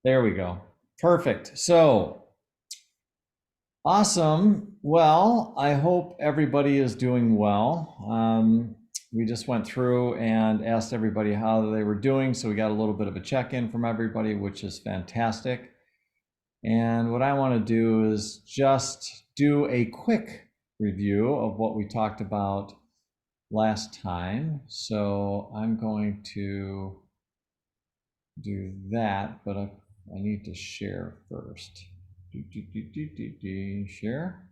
There we go. Perfect. So awesome. Well, I hope everybody is doing well. We just went through and asked everybody how they were doing. So we got a little bit of a check-in from everybody, which is fantastic. And what I want to do is just do a quick review of what we talked about last time. So I'm going to do that, but I need to share first. Share,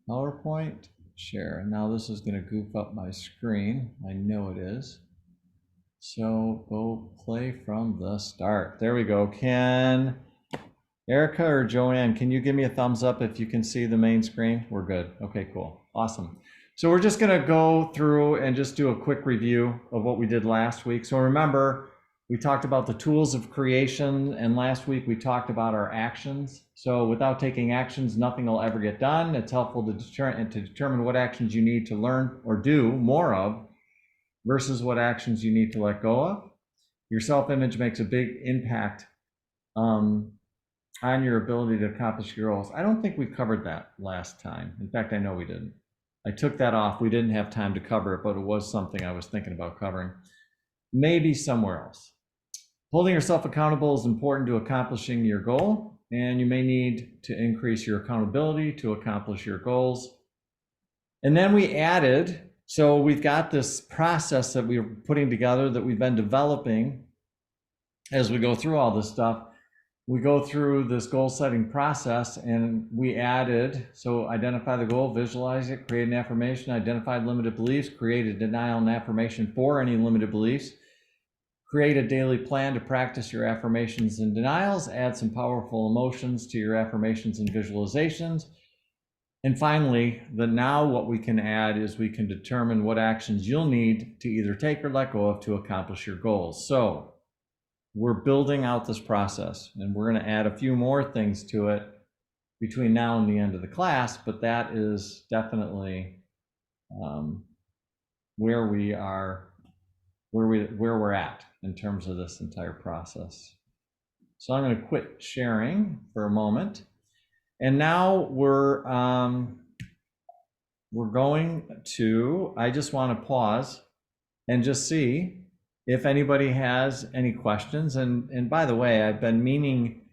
PowerPoint, share. Now this is going to goof up my screen. I know it is. So go play from the start. There we go. Can Erica or Joanne, can you give me a thumbs up if you can see the main screen? We're good. Okay, cool. Awesome. So we're just going to go through and just do a quick review of what we did last week. So remember, we talked about the tools of creation, and last week we talked about our actions. So without taking actions, nothing will ever get done. It's helpful to determine what actions you need to learn or do more of versus what actions you need to let go of. Your self-image makes a big impact on your ability to accomplish your goals. I don't think we covered that last time. In fact, I know we didn't. I took that off. We didn't have time to cover it, but it was something I was thinking about covering. Maybe somewhere else. Holding yourself accountable is important to accomplishing your goal, and you may need to increase your accountability to accomplish your goals. And then we added, so we've got this process that we're putting together that we've been developing as we go through all this stuff. We go through this goal setting process and we added, so identify the goal, visualize it, create an affirmation, identify limited beliefs, create a denial and affirmation for any limited beliefs, create a daily plan to practice your affirmations and denials, add some powerful emotions to your affirmations and visualizations. And finally, now what we can add is we can determine what actions you'll need to either take or let go of to accomplish your goals. So we're building out this process, and we're going to add a few more things to it between now and the end of the class, but that is definitely where we are, where we're at in terms of this entire process. So I'm going to quit sharing for a moment, and now we're going to, I just want to pause and just see if anybody has any questions. And by the way, I've been meaning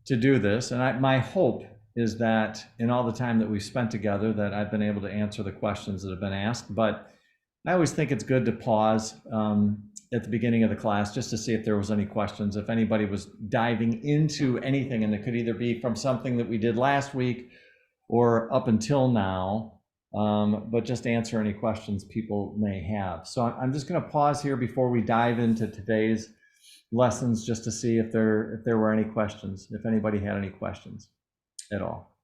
to do this, and my hope is that in all the time that we've spent together that I've been able to answer the questions that have been asked. But I always think it's good to pause at the beginning of the class just to see if there was any questions, if anybody was diving into anything, and it could either be from something that we did last week or up until now. But just answer any questions people may have. So I'm just going to pause here before we dive into today's lessons, just to see if there were any questions, if anybody had any questions at all.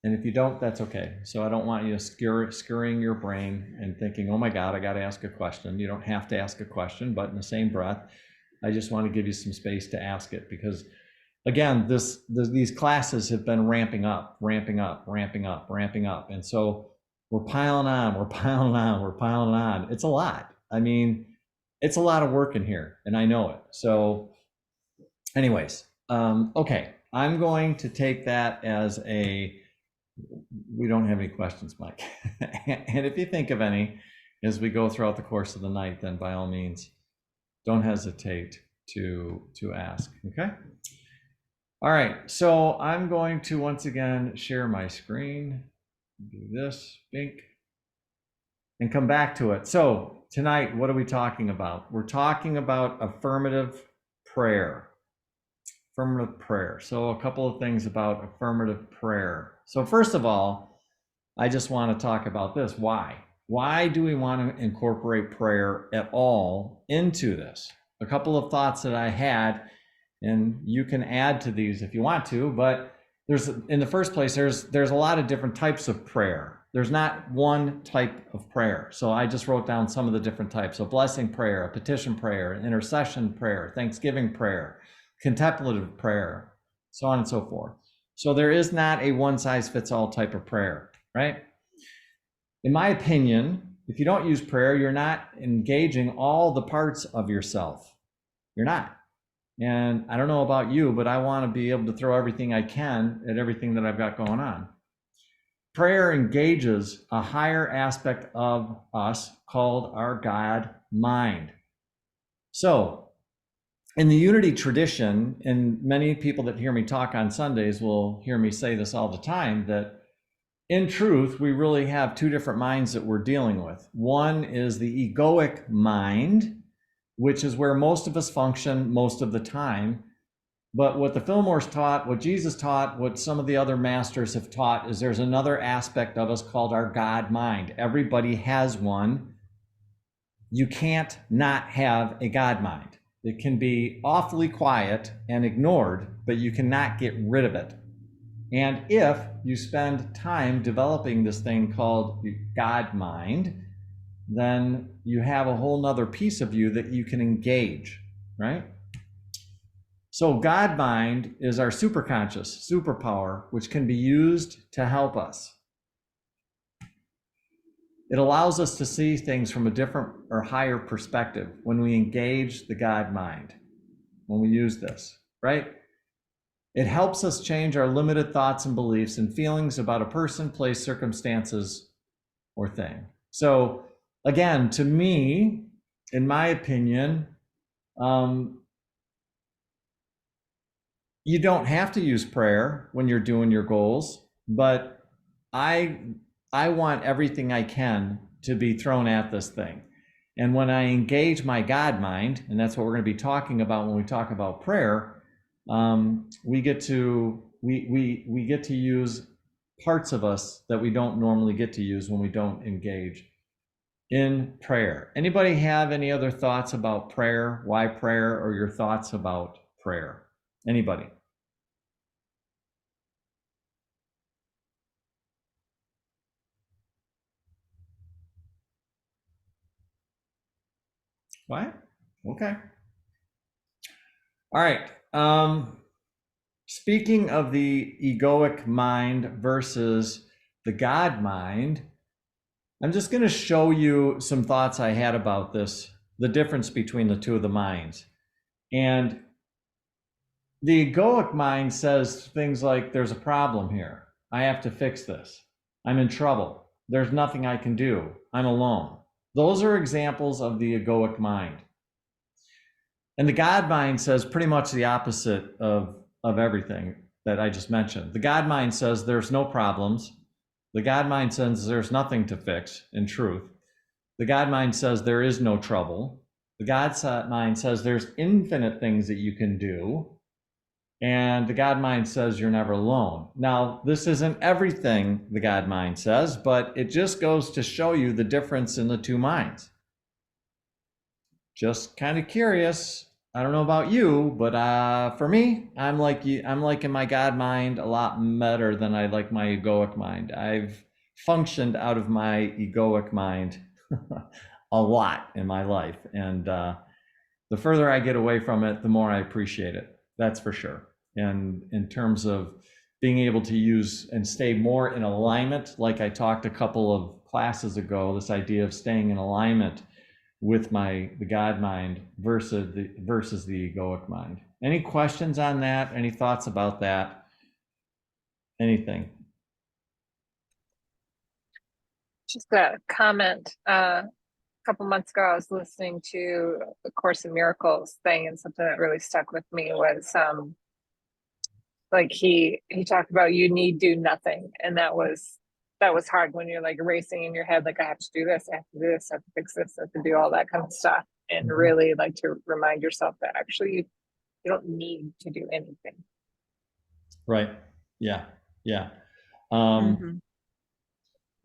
And if you don't, that's okay. So I don't want you scurrying your brain and thinking, oh my God, I got to ask a question. You don't have to ask a question, but in the same breath, I just want to give you some space to ask it, because again, these classes have been ramping up. And so we're piling on. It's a lot. I mean, it's a lot of work in here, and I know it. So anyways, okay, I'm going to take that as we don't have any questions, Mike. And if you think of any as we go throughout the course of the night, then by all means, don't hesitate to ask, okay? All right, so I'm going to once again share my screen, do this, bink, and come back to it. So tonight, what are we talking about? We're talking about affirmative prayer. Affirmative prayer. So a couple of things about affirmative prayer. So first of all, I just want to talk about this. Why? Why do we want to incorporate prayer at all into this? A couple of thoughts that I had, and you can add to these if you want to, but in the first place, there's a lot of different types of prayer. There's not one type of prayer. So I just wrote down some of the different types. So blessing prayer, a petition prayer, an intercession prayer, thanksgiving prayer, contemplative prayer, so on and so forth. So there is not a one size fits all type of prayer, right? In my opinion, if you don't use prayer, you're not engaging all the parts of yourself. You're not. And I don't know about you, but I want to be able to throw everything I can at everything that I've got going on. Prayer engages a higher aspect of us called our God mind. So in the unity tradition, and many people that hear me talk on Sundays will hear me say this all the time, that in truth, we really have two different minds that we're dealing with. One is the egoic mind, which is where most of us function most of the time. But what the Fillmores taught, what Jesus taught, what some of the other masters have taught is there's another aspect of us called our God mind. Everybody has one. You can't not have a God mind. It can be awfully quiet and ignored, but you cannot get rid of it. And if you spend time developing this thing called God mind, then you have a whole nother piece of you that you can engage, right? So God mind is our superconscious, superpower, which can be used to help us. It allows us to see things from a different or higher perspective when we engage the God mind, when we use this, right? It helps us change our limited thoughts and beliefs and feelings about a person, place, circumstances, or thing. So again, to me, in my opinion, you don't have to use prayer when you're doing your goals, but I want everything I can to be thrown at this thing. And when I engage my God mind, and that's what we're going to be talking about when we talk about prayer, we get to use parts of us that we don't normally get to use when we don't engage in prayer. Anybody have any other thoughts about prayer, why prayer, or your thoughts about prayer? Anybody? What? Okay. All right. Speaking of the egoic mind versus the God mind, I'm just going to show you some thoughts I had about this, the difference between the two of the minds. And the egoic mind says things like, there's a problem here. I have to fix this. I'm in trouble. There's nothing I can do. I'm alone. Those are examples of the egoic mind. And the God mind says pretty much the opposite of everything that I just mentioned. The God mind says there's no problems. The God mind says there's nothing to fix in truth. The God mind says there is no trouble. The God mind says there's infinite things that you can do. And the God mind says you're never alone. Now, this isn't everything the God mind says, but it just goes to show you the difference in the two minds. Just kind of curious. I don't know about you, but for me, I'm liking my God mind a lot better than I like my egoic mind. I've functioned out of my egoic mind a lot in my life, and the further I get away from it, the more I appreciate it. That's for sure. And in terms of being able to use and stay more in alignment, like I talked a couple of classes ago, this idea of staying in alignment with the God mind versus the egoic mind. Any questions on that? Any thoughts about that? Anything? Just a comment. A couple months ago, I was listening to the Course in Miracles thing, and something that really stuck with me was like he talked about you need do nothing, and that was hard when you're like racing in your head, like I have to do this, I have to do this, I have to fix this, I have to do all that kind of stuff, and really like to remind yourself that actually you don't need to do anything. Right. Yeah.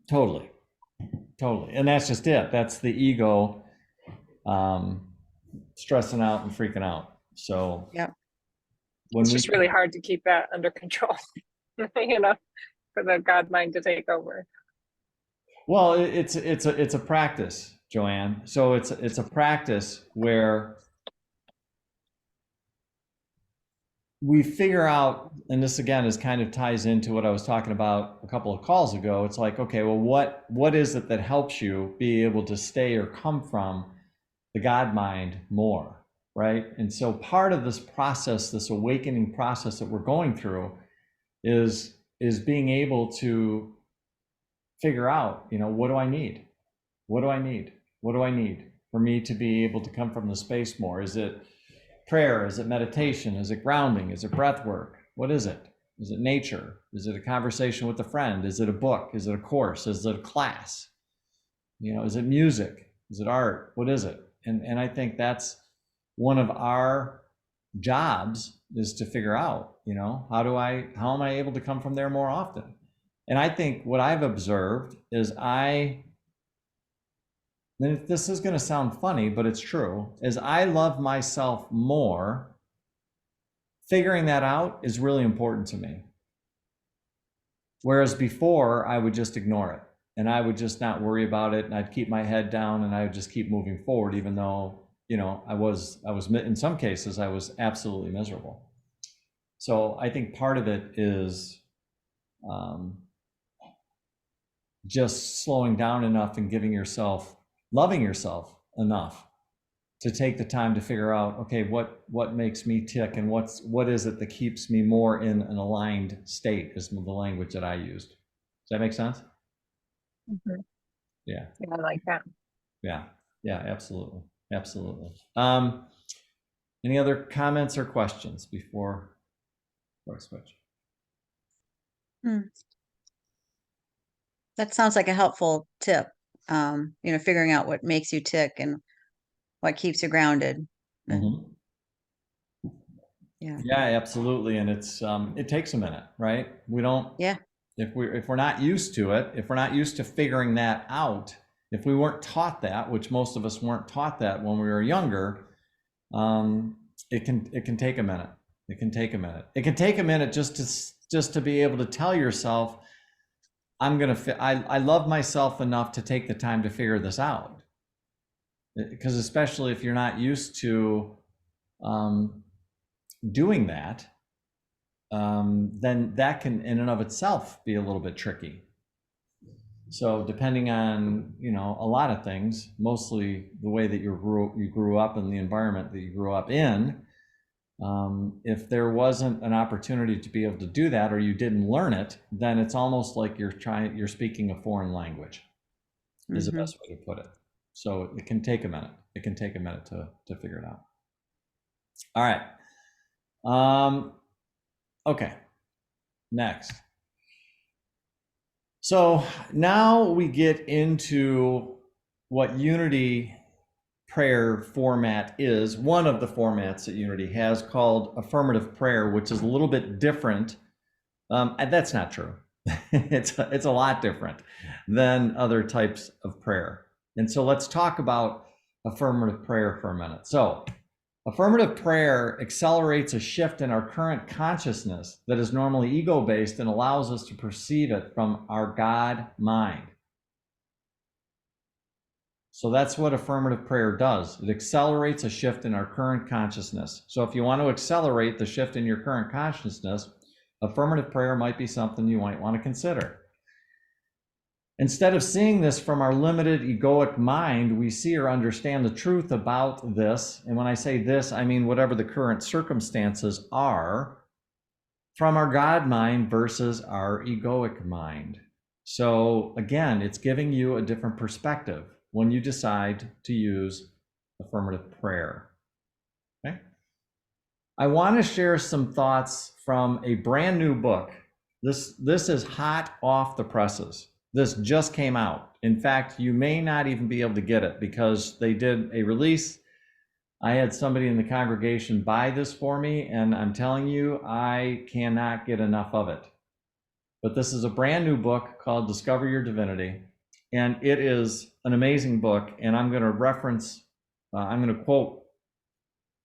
Totally. And that's just it. That's the ego stressing out and freaking out. So yeah, it's just really hard to keep that under control, for the God mind to take over. Well, it's a practice, Joanne. So it's a practice where we figure out, and this again is kind of ties into what I was talking about a couple of calls ago. It's like, okay, well, what is it that helps you be able to stay or come from the God mind more, right? And so part of this process, this awakening process that we're going through, is being able to figure out, what do I need? What do I need? What do I need for me to be able to come from the space more? Is it prayer? Is it meditation? Is it grounding? Is it breath work? What is it? Is it nature? Is it a conversation with a friend? Is it a book? Is it a course? Is it a class? Is it music? Is it art? What is it? And I think that's one of our jobs, is to figure out, how am I able to come from there more often? And I think what I've observed is this is going to sound funny, but it's true, is I love myself more. Figuring that out is really important to me. Whereas before, I would just ignore it and I would just not worry about it, and I'd keep my head down and I would just keep moving forward, even though, I was in some cases, I was absolutely miserable. So I think part of it is just slowing down enough and loving yourself enough to take the time to figure out, okay, what makes me tick, and what is it that keeps me more in an aligned state, is the language that I used. Does that make sense? Mhm. Yeah. Yeah, I like that. Yeah. Yeah, absolutely. Absolutely. Any other comments or questions before I switch? That sounds like a helpful tip. Figuring out what makes you tick and what keeps you grounded. Mm-hmm. Yeah. Yeah, absolutely. And it takes a minute, right? We don't, Yeah. if we're not used to it, if we're not used to figuring that out, if we weren't taught that, which most of us weren't taught that when we were younger, it can take a minute. It can take a minute. It can take a minute just to be able to tell yourself, I love myself enough to take the time to figure this out. Because especially if you're not used to doing that, then that can in and of itself be a little bit tricky. So depending on, a lot of things, mostly the way that you grew up in the environment that you grew up in, if there wasn't an opportunity to be able to do that, or you didn't learn it, then it's almost like you're speaking a foreign language, is the best way to put it. So it can take a minute. It can take a minute to figure it out. All right. Okay. Next. So now we get into what Unity prayer format is. One of the formats that Unity has, called affirmative prayer, which is a little bit different. And that's not true. It's a lot different than other types of prayer. And so let's talk about affirmative prayer for a minute. So affirmative prayer accelerates a shift in our current consciousness that is normally ego-based and allows us to perceive it from our God mind. So that's what affirmative prayer does. It accelerates a shift in our current consciousness. So if you want to accelerate the shift in your current consciousness, affirmative prayer might be something you might want to consider. Instead of seeing this from our limited egoic mind, we see or understand the truth about this. And when I say this, I mean whatever the current circumstances are, from our God mind versus our egoic mind. So again, it's giving you a different perspective when you decide to use affirmative prayer. Okay? I want to share some thoughts from a brand new book. This is hot off the presses. This just came out. In fact, you may not even be able to get it because they did a release. I had somebody in the congregation buy this for me, and I'm telling you, I cannot get enough of it. But this is a brand new book called Discover Your Divinity, and it is an amazing book. And I'm going to quote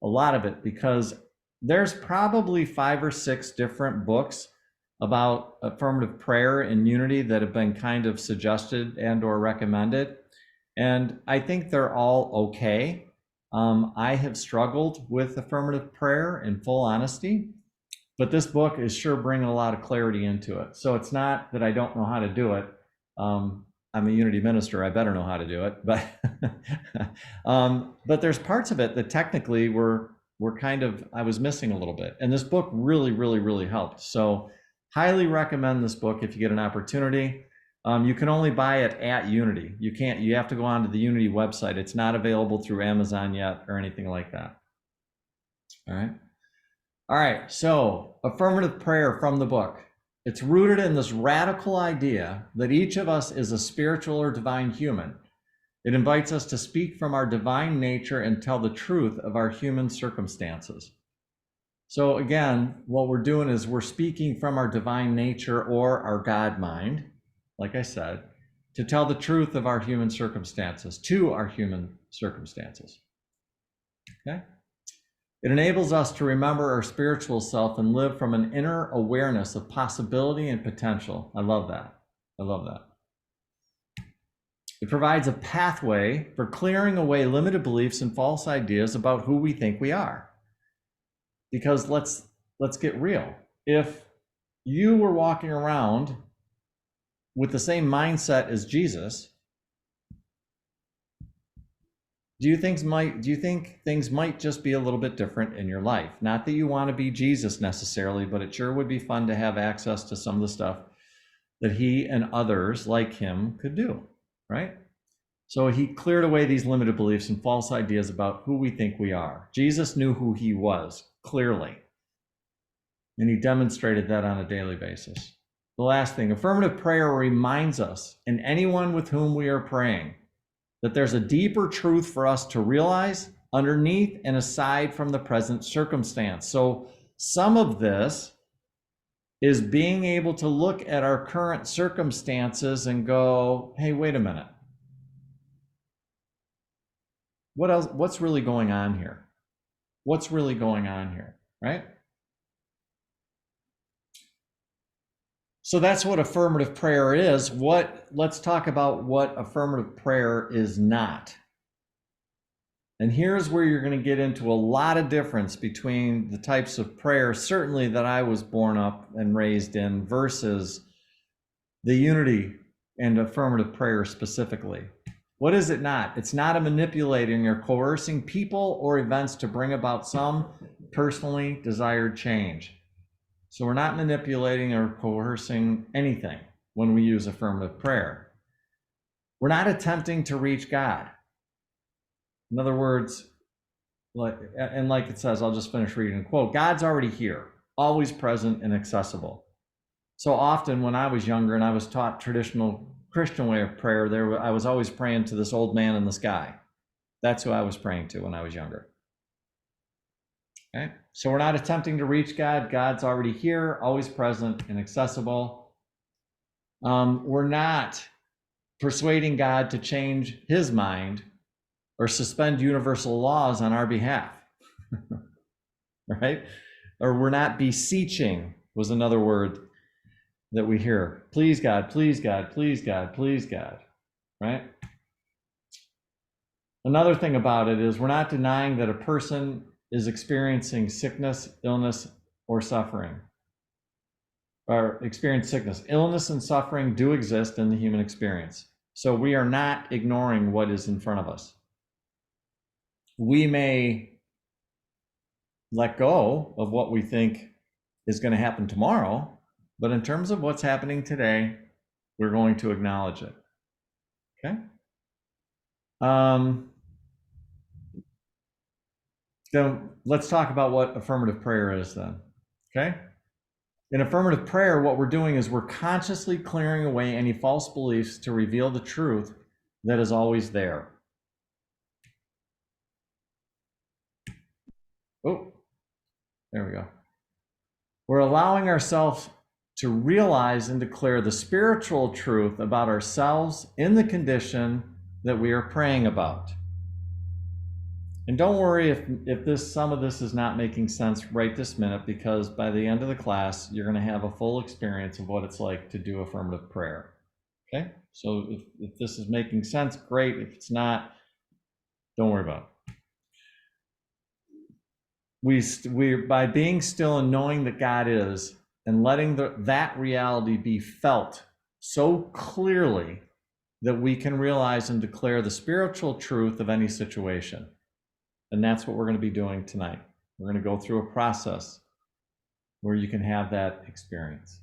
a lot of it, because there's probably 5 or 6 different books about affirmative prayer and Unity that have been kind of suggested and or recommended. And I think they're all okay. I have struggled with affirmative prayer, in full honesty. But this book is sure bringing a lot of clarity into it. So it's not that I don't know how to do it. I'm a Unity minister. I better know how to do it. But but there's parts of it that technically were kind of, I was missing a little bit. And this book really, really, really helped. So highly recommend this book if you get an opportunity. You can only buy it at Unity. You have to go onto the Unity website. It's not available through Amazon yet or anything like that. All right. All right. So affirmative prayer from the book. It's rooted in this radical idea that each of us is a spiritual or divine human. It invites us to speak from our divine nature and tell the truth of our human circumstances. So again, what we're doing is we're speaking from our divine nature or our God mind, like I said, to tell the truth of our human circumstances, to our human circumstances. Okay? It enables us to remember our spiritual self and live from an inner awareness of possibility and potential. I love that. I love that. It provides a pathway for clearing away limited beliefs and false ideas about who we think we are. Because let's get real. If you were walking around with the same mindset as Jesus, do you think things might just be a little bit different in your life? Not that you want to be Jesus necessarily, but it sure would be fun to have access to some of the stuff that he and others like him could do, right? So he cleared away these limited beliefs and false ideas about who we think we are. Jesus knew who he was, clearly. And he demonstrated that on a daily basis. The last thing, affirmative prayer reminds us and anyone with whom we are praying that there's a deeper truth for us to realize underneath and aside from the present circumstance. So some of this is being able to look at our current circumstances and go, hey, wait a minute. What else? What's really going on here? What's really going on here, right? So that's what affirmative prayer is. Let's talk about what affirmative prayer is not. And here's where you're going to get into a lot of difference between the types of prayer, certainly that I was born up and raised in, versus the Unity and affirmative prayer specifically. What is it not? It's not a manipulating or coercing people or events to bring about some personally desired change. So we're not manipulating or coercing anything when we use affirmative prayer. We're not attempting to reach God. In other words, like it says, I'll just finish reading the quote, God's already here, always present and accessible. So often when I was younger and I was taught traditional Christian way of prayer, I was always praying to this old man in the sky. That's who I was praying to when I was younger. Okay? So we're not attempting to reach God. God's already here, always present and accessible. We're not persuading God to change his mind or suspend universal laws on our behalf, right? Or we're not beseeching, was another word that we hear. Please God, please God, please God, please God, right? Another thing about it is we're not denying that a person is experiencing sickness, illness, or suffering. Or experience sickness. Illness and suffering do exist in the human experience. So we are not ignoring what is in front of us. We may let go of what we think is going to happen tomorrow, but in terms of what's happening today, we're going to acknowledge it. Okay? So let's talk about what affirmative prayer is then. Okay? In affirmative prayer, what we're doing is we're consciously clearing away any false beliefs to reveal the truth that is always there. Oh, there we go. We're allowing ourselves to realize and declare the spiritual truth about ourselves in the condition that we are praying about. And don't worry if some of this is not making sense right this minute, because by the end of the class, you're going to have a full experience of what it's like to do affirmative prayer. Okay? So if this is making sense, great. If it's not, don't worry about it. we by being still and knowing that God is, and letting that reality be felt so clearly that we can realize and declare the spiritual truth of any situation. And that's what we're going to be doing tonight. We're going to go through a process where you can have that experience.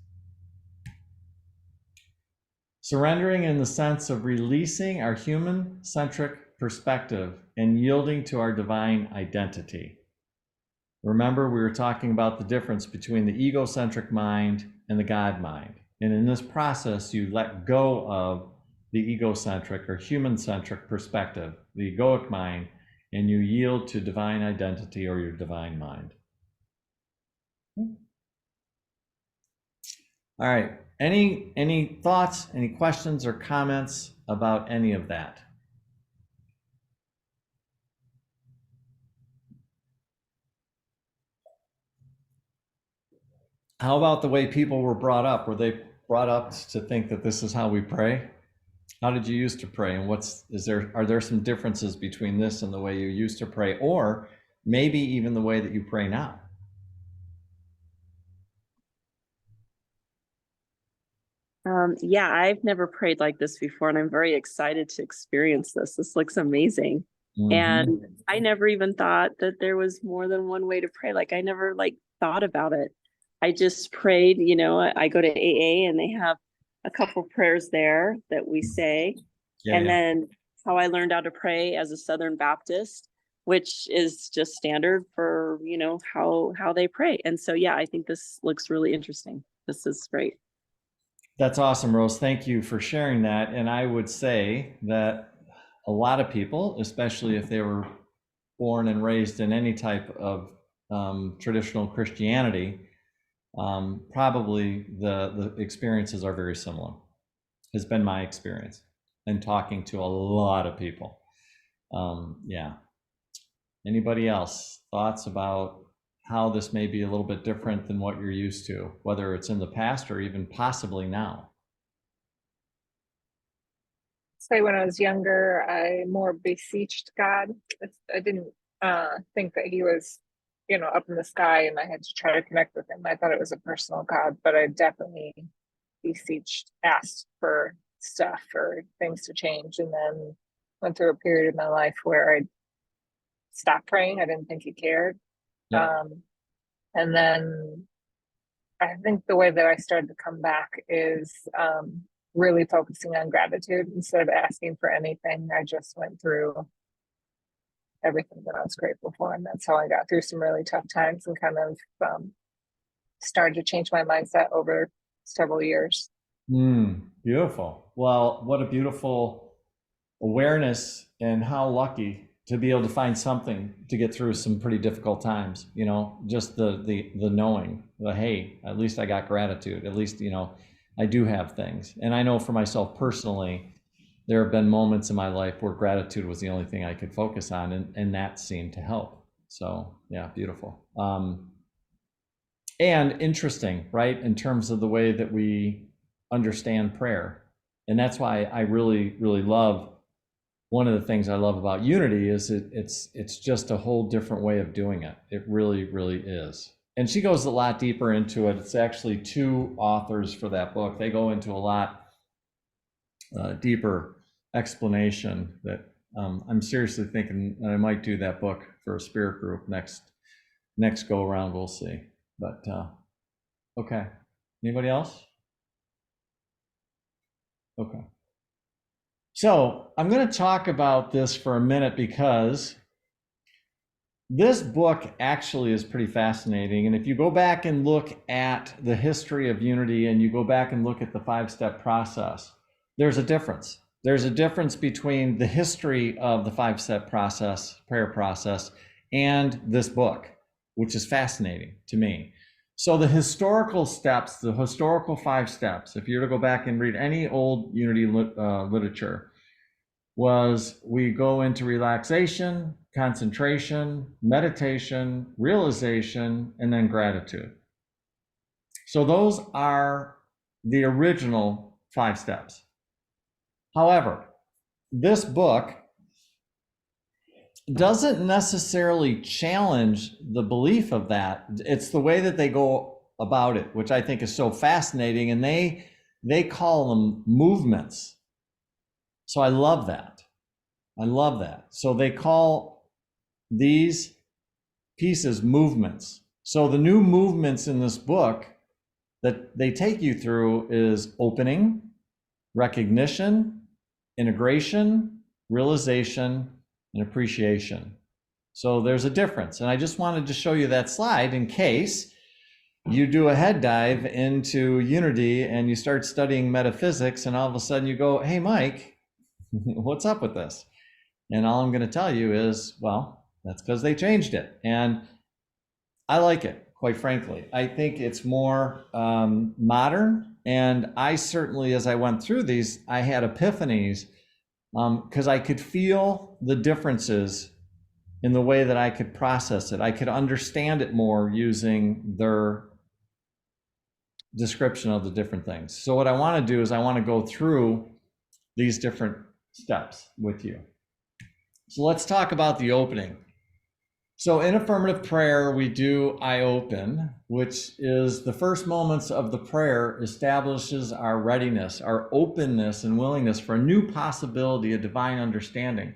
Surrendering in the sense of releasing our human-centric perspective and yielding to our divine identity. Remember, we were talking about the difference between the egocentric mind and the God mind. And in this process, you let go of the egocentric or human-centric perspective, the egoic mind, and you yield to divine identity or your divine mind. All right, any thoughts, any questions or comments about any of that? How about the way people were brought up? Were they brought up to think that this is how we pray? How did you used to pray? And are there some differences between this and the way you used to pray, or maybe even the way that you pray now? Yeah, I've never prayed like this before, and I'm very excited to experience this. This looks amazing. And I never even thought that there was more than one way to pray. Like I never thought about it. I just prayed, I go to AA and they have a couple prayers there that we say. And then how I learned how to pray as a Southern Baptist, which is just standard for, how they pray. And so, yeah, I think this looks really interesting. This is great. That's awesome, Rose. Thank you for sharing that. And I would say that a lot of people, especially if they were born and raised in any type of traditional Christianity, probably the experiences are very similar. Has been my experience and talking to a lot of people. Yeah. Anybody else? Thoughts about how this may be a little bit different than what you're used to, whether it's in the past or even possibly now? Say when I was younger, I more beseeched God. I didn't think that he was, up in the sky and I had to try to connect with him. I thought it was a personal God, but I definitely asked for stuff or things to change, and then went through a period of my life where I stopped praying. I didn't think he cared. Yeah. And then I think the way that I started to come back is really focusing on gratitude instead of asking for anything. I just went through everything that I was grateful for, and that's how I got through some really tough times and kind of started to change my mindset over several years. Beautiful. Well, what a beautiful awareness, and how lucky to be able to find something to get through some pretty difficult times. Just the knowing, hey, at least I got gratitude. At least, I do have things. And I know for myself personally, there have been moments in my life where gratitude was the only thing I could focus on, and that seemed to help. So yeah, beautiful. And interesting, right? In terms of the way that we understand prayer. And that's why I really, really love, one of the things I love about Unity is it's just a whole different way of doing it. It really, really is. And she goes a lot deeper into it. It's actually two authors for that book. They go into a lot deeper explanation that I'm seriously thinking that I might do that book for a spirit group next go around. We'll see. But okay. Anybody else? Okay. So I'm going to talk about this for a minute because this book actually is pretty fascinating. And if you go back and look at the history of Unity and you go back and look at the 5-step process, there's a difference. There's a difference between the history of the 5-step process, prayer process, and this book, which is fascinating to me. So the historical steps, the historical 5 steps, if you were to go back and read any old Unity literature, was we go into relaxation, concentration, meditation, realization, and then gratitude. So those are the original 5 steps. However, this book doesn't necessarily challenge the belief of that. It's the way that they go about it, which I think is so fascinating. And they call them movements. So I love that. I love that. So they call these pieces movements. So the new movements in this book that they take you through is opening, recognition, integration, realization, and appreciation. So there's a difference. And I just wanted to show you that slide in case you do a head dive into Unity and you start studying metaphysics and all of a sudden you go, hey, Mike, what's up with this? And all I'm going to tell you is, well, that's because they changed it. And I like it, quite frankly. I think it's more modern. And I certainly, as I went through these, I had epiphanies because I could feel the differences in the way that I could process it. I could understand it more using their description of the different things. So what I want to do is I want to go through these different steps with you. So let's talk about the opening. So in affirmative prayer, we do I open, which is the first moments of the prayer establishes our readiness, our openness and willingness for a new possibility, a divine understanding,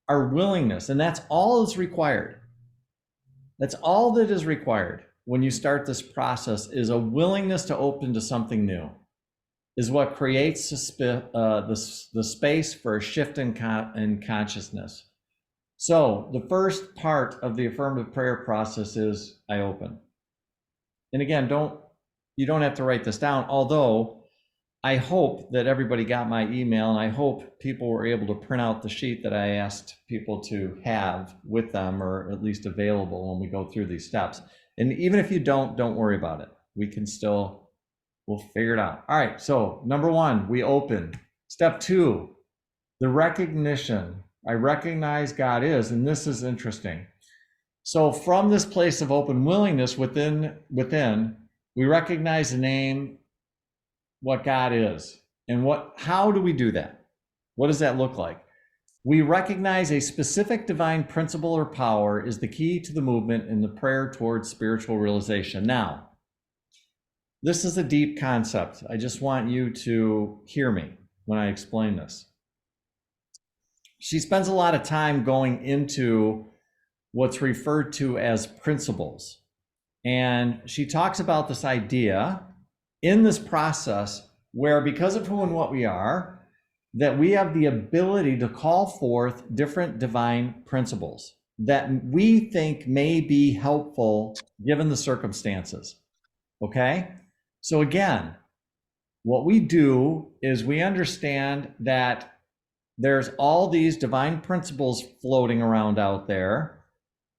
our willingness. And that's all that's required. That's all that is required when you start this process is a willingness to open to something new, is what creates the space for a shift in consciousness. So the first part of the affirmative prayer process is I open. And again, you don't have to write this down, although I hope that everybody got my email and I hope people were able to print out the sheet that I asked people to have with them or at least available when we go through these steps. And even if you don't worry about it. We'll figure it out. All right, so number one, we open. Step two, the recognition. I recognize God is, and this is interesting. So from this place of open willingness within, we recognize the name, what God is. And how do we do that? What does that look like? We recognize a specific divine principle or power is the key to the movement in the prayer towards spiritual realization. Now, this is a deep concept. I just want you to hear me when I explain this. She spends a lot of time going into what's referred to as principles. And she talks about this idea in this process where because of who and what we are, that we have the ability to call forth different divine principles that we think may be helpful given the circumstances. Okay? So again, what we do is we understand that there's all these divine principles floating around out there.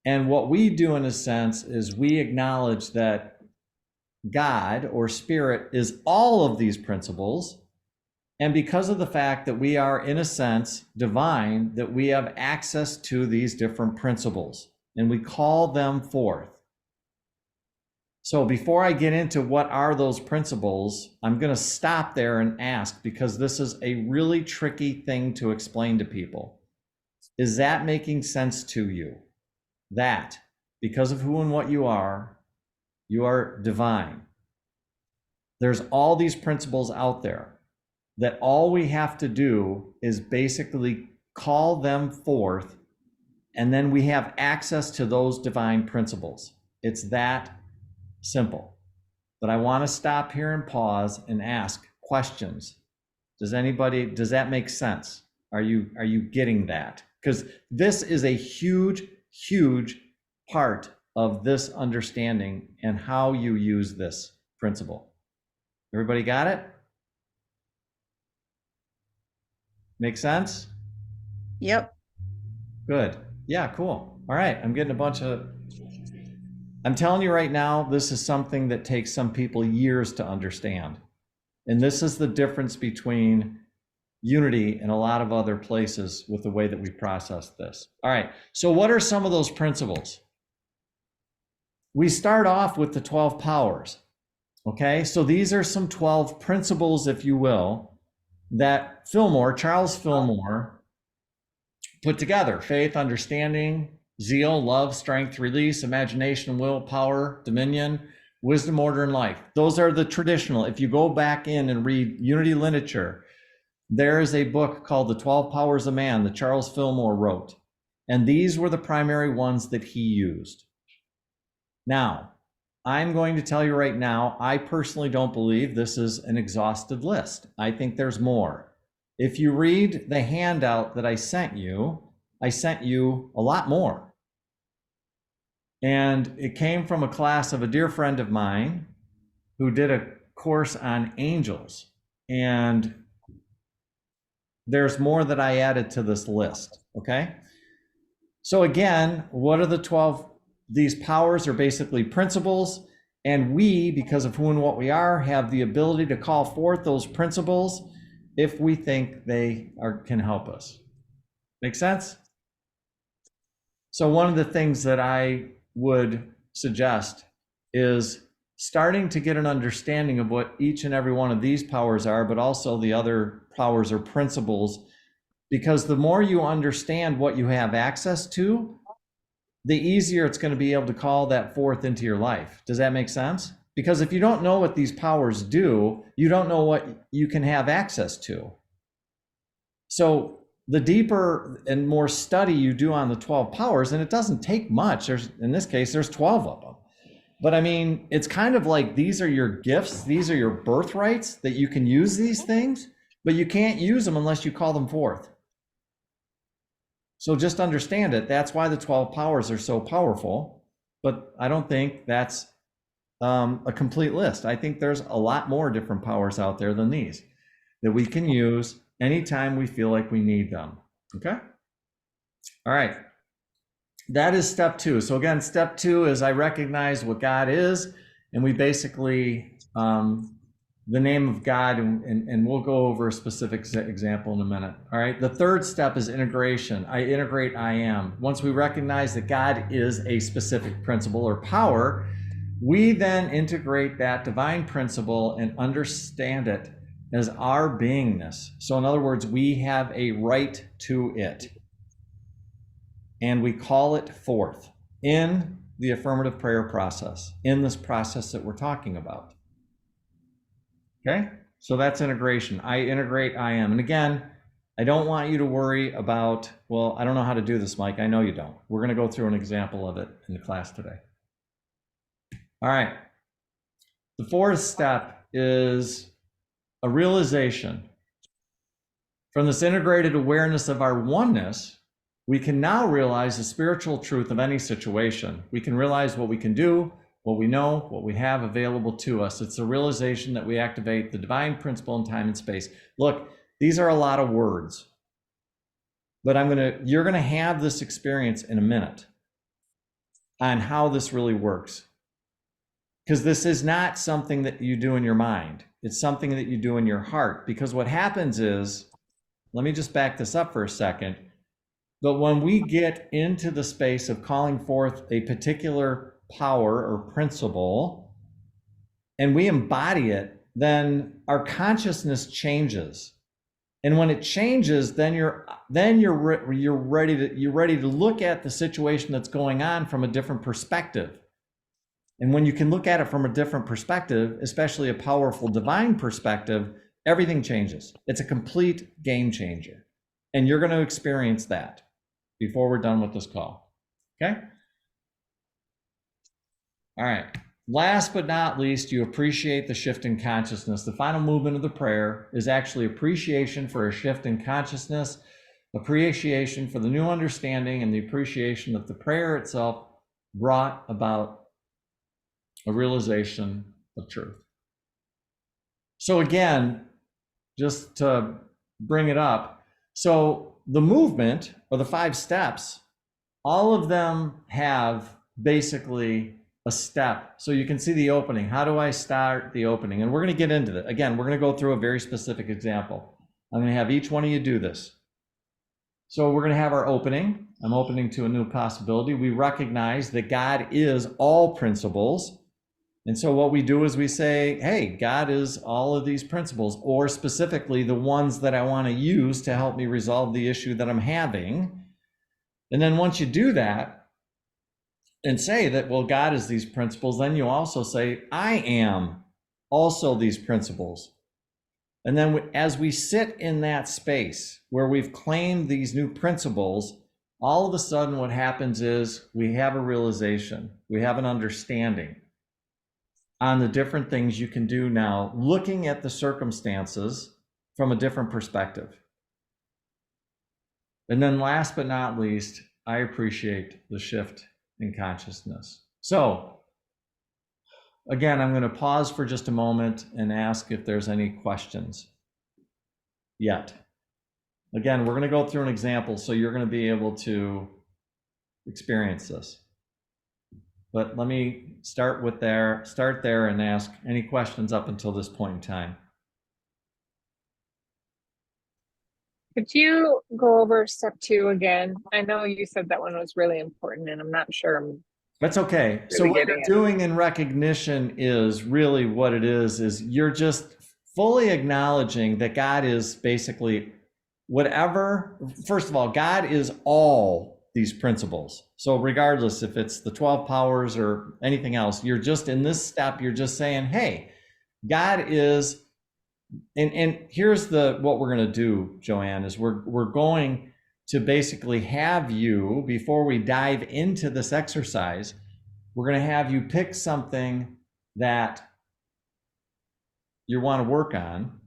And what we do in a sense is we acknowledge that God or spirit is all of these principles. And because of the fact that we are in a sense divine, that we have access to these different principles and we call them forth. So before I get into what are those principles, I'm going to stop there and ask, because this is a really tricky thing to explain to people. Is that making sense to you? That because of who and what you are divine. There's all these principles out there that all we have to do is basically call them forth, and then we have access to those divine principles. It's that simple. But I want to stop here and pause and ask questions. Does that make sense? Are you getting that? Because this is a huge, huge part of this understanding and how you use this principle. Everybody got it? Make sense? Yep. Good. Yeah, cool. All right. I'm telling you right now, this is something that takes some people years to understand. And this is the difference between Unity and a lot of other places with the way that we process this. All right. So what are some of those principles? We start off with the 12 powers. Okay. So these are some 12 principles, if you will, that Charles Fillmore put together: faith, understanding, zeal, love, strength, release, imagination, will, power, dominion, wisdom, order, and life. Those are the traditional. If you go back in and read Unity literature, there is a book called The 12 Powers of Man that Charles Fillmore wrote. And these were the primary ones that he used. Now, I'm going to tell you right now, I personally don't believe this is an exhaustive list. I think there's more. If you read the handout that I sent you a lot more. And it came from a class of a dear friend of mine who did a course on angels. And there's more that I added to this list, okay? So again, what are the 12? These powers are basically principles, and we, because of who and what we are, have the ability to call forth those principles if we think they can help us. Make sense? So one of the things that I would suggest is starting to get an understanding of what each and every one of these powers are, but also the other powers or principles, because the more you understand what you have access to, the easier it's going to be able to call that forth into your life. Does that make sense? Because if you don't know what these powers do, you don't know what you can have access to. So the deeper and more study you do on the 12 powers, and it doesn't take much, in this case, there's 12 of them. But I mean, it's kind of like these are your gifts, these are your birthrights, that you can use these things, but you can't use them unless you call them forth. So just understand it. That's why the 12 powers are so powerful. But I don't think that's a complete list. I think there's a lot more different powers out there than these that we can use anytime we feel like we need them. Okay? All right. That is step 2. So again, step 2 is I recognize what God is, and we basically the name of God, and we'll go over a specific example in a minute. All right. The third step is integration. I integrate I am. Once we recognize that God is a specific principle or power, we then integrate that divine principle and understand it as our beingness. So in other words, we have a right to it. And we call it forth in the affirmative prayer process, in this process that we're talking about. Okay, so that's integration. I integrate I am. And again, I don't want you to worry about, well, I don't know how to do this, Mike. I know you don't. We're going to go through an example of it in the class today. All right. The fourth step is a realization. From this integrated awareness of our oneness, we can now realize the spiritual truth of any situation. We can realize what we can do, what we know, what we have available to us. It's a realization that we activate the divine principle in time and space. Look, these are a lot of words, but you're gonna have this experience in a minute on how this really works. Because this is not something that you do in your mind. It's something that you do in your heart. Because what happens is, let me just back this up for a second. But when we get into the space of calling forth a particular power or principle, and we embody it, then our consciousness changes. And when it changes, then you're ready to look at the situation that's going on from a different perspective. And when you can look at it from a different perspective, especially a powerful divine perspective, everything changes. It's a complete game changer. And you're going to experience that before we're done with this call. Okay? All right. Last but not least, you appreciate the shift in consciousness. The final movement of the prayer is actually appreciation for a shift in consciousness, appreciation for the new understanding, and the appreciation that the prayer itself brought about a realization of truth. So again, just to bring it up, so the movement, or the 5 steps, all of them have basically a step. So you can see the opening. How do I start the opening? And we're going to get into that. Again, we're going to go through a very specific example. I'm going to have each one of you do this. So we're going to have our opening. I'm opening to a new possibility. We recognize that God is all principles. And so what we do is we say, hey, God is all of these principles, or specifically the ones that I want to use to help me resolve the issue that I'm having. And then once you do that and say that, well, God is these principles, then you also say, I am also these principles. And then as we sit in that space where we've claimed these new principles, all of a sudden what happens is we have a realization, we have an understanding on the different things you can do now, looking at the circumstances from a different perspective. And then last but not least, I appreciate the shift in consciousness. So again, I'm going to pause for just a moment and ask if there's any questions yet. Again, we're going to go through an example, so you're going to be able to experience this. But let me start there and ask any questions up until this point in time. Could you go over step 2 again? I know you said that one was really important, and I'm not sure I'm That's okay. So really what getting you're it. doing in recognition is really what it is you're just fully acknowledging that God is basically whatever. First of all, God is all these principles. So regardless if it's the 12 powers or anything else, you're just in this step, you're just saying, hey, God is, and here's what we're going to do, Joanne, is we're going to basically have you, before we dive into this exercise, we're going to have you pick something that you want to work on.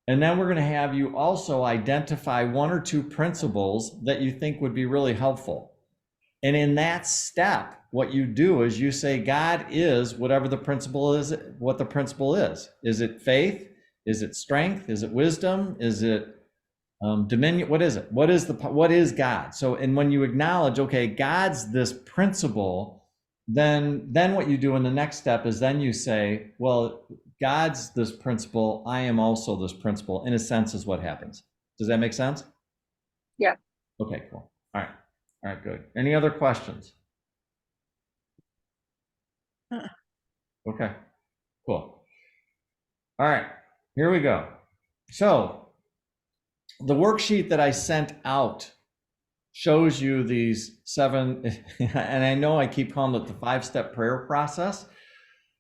And then we're going to have you also identify 1 or 2 principles that you think would be really helpful. And in that step, what you do is you say, God is whatever the principle is, what the principle is. Is it faith? Is it strength? Is it wisdom? Is it dominion? What is it? What is God? So, and when you acknowledge, okay, God's this principle, then what you do in the next step is then you say, well, God's this principle, I am also this principle, in a sense, is what happens. Does that make sense? Yeah. Okay, cool. All right, good. Any other questions? Okay, cool. All right, here we go. So the worksheet that I sent out shows you these 7, and I know I keep calling it the 5-step prayer process,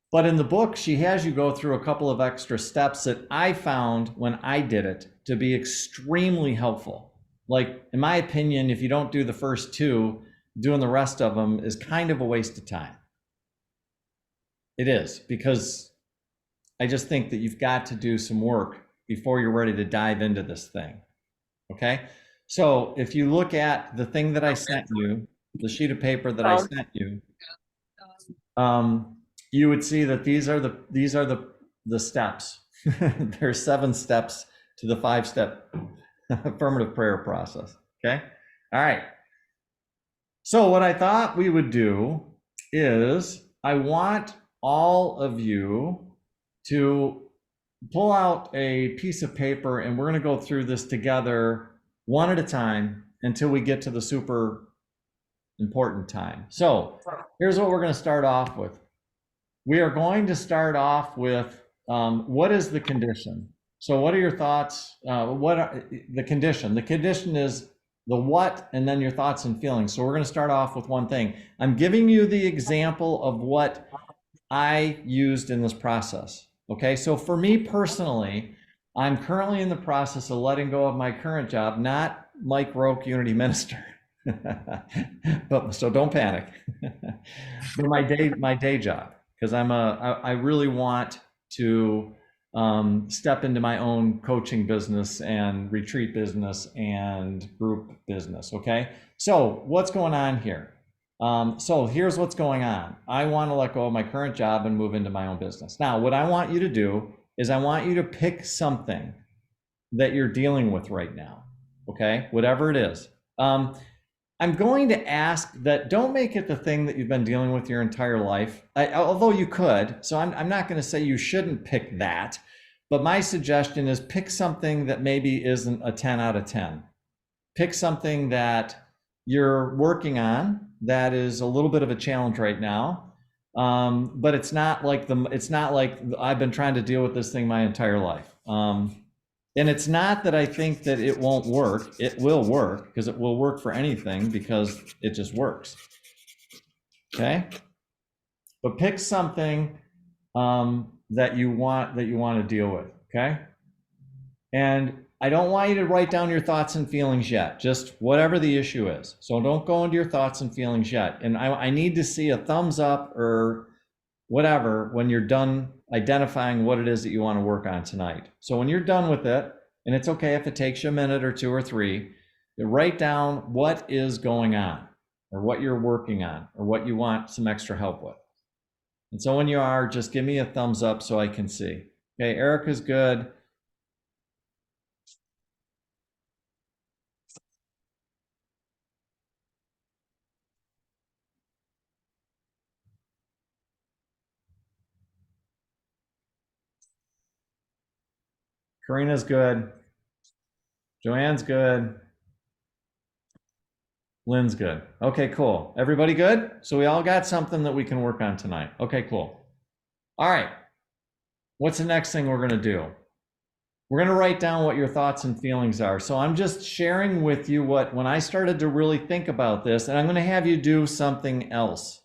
but in the book, she has you go through a couple of extra steps that I found when I did it to be extremely helpful. Like, in my opinion, if you don't do the first 2, doing the rest of them is kind of a waste of time. It is, because I just think that you've got to do some work before you're ready to dive into this thing. Okay? So if you look at the thing that I sent you, the sheet of paper that I sent you, you would see that these are the steps. There's 7 steps to the 5-step affirmative prayer process. Okay? All right. So what I thought we would do is I want all of you to pull out a piece of paper, and we're going to go through this together one at a time until we get to the super important time. So here's what we're going to start off with. We are going to start off with what is the condition? So what are your thoughts? What are the condition? The condition is the what, and then your thoughts and feelings. So we're going to start off with one thing. I'm giving you the example of what I used in this process. Okay, so for me personally, I'm currently in the process of letting go of my current job, not Mike Roque, Unity Minister. But so don't panic. But my day job, because I really want to step into my own coaching business and retreat business and group business. Okay, so what's going on here? So here's what's going on. I want to let go of my current job and move into my own business. Now, what I want you to do is I want you to pick something that you're dealing with right now. Okay, whatever it is. I'm going to ask that don't make it the thing that you've been dealing with your entire life, although you could. So I'm not going to say you shouldn't pick that, but my suggestion is pick something that maybe isn't a 10 out of 10. Pick something that you're working on that is a little bit of a challenge right now, but it's not like I've been trying to deal with this thing my entire life. And it's not that I think that it won't work. It will work because it will work for anything because it just works. Okay? But pick something that you want to deal with, okay? And I don't want you to write down your thoughts and feelings yet, just whatever the issue is. So don't go into your thoughts and feelings yet. And I need to see a thumbs up or whatever when you're done identifying what it is that you want to work on tonight. So when you're done with it, and it's okay if it takes you a minute or two or three, you write down what is going on or what you're working on or what you want some extra help with. And so when you are, just give me a thumbs up so I can see. Okay, Erica's good. Karina's good. Joanne's good. Lynn's good. Okay, cool. Everybody good? So we all got something that we can work on tonight. Okay, cool. All right. What's the next thing we're going to do? We're going to write down what your thoughts and feelings are. So I'm just sharing with you when I started to really think about this, and I'm going to have you do something else.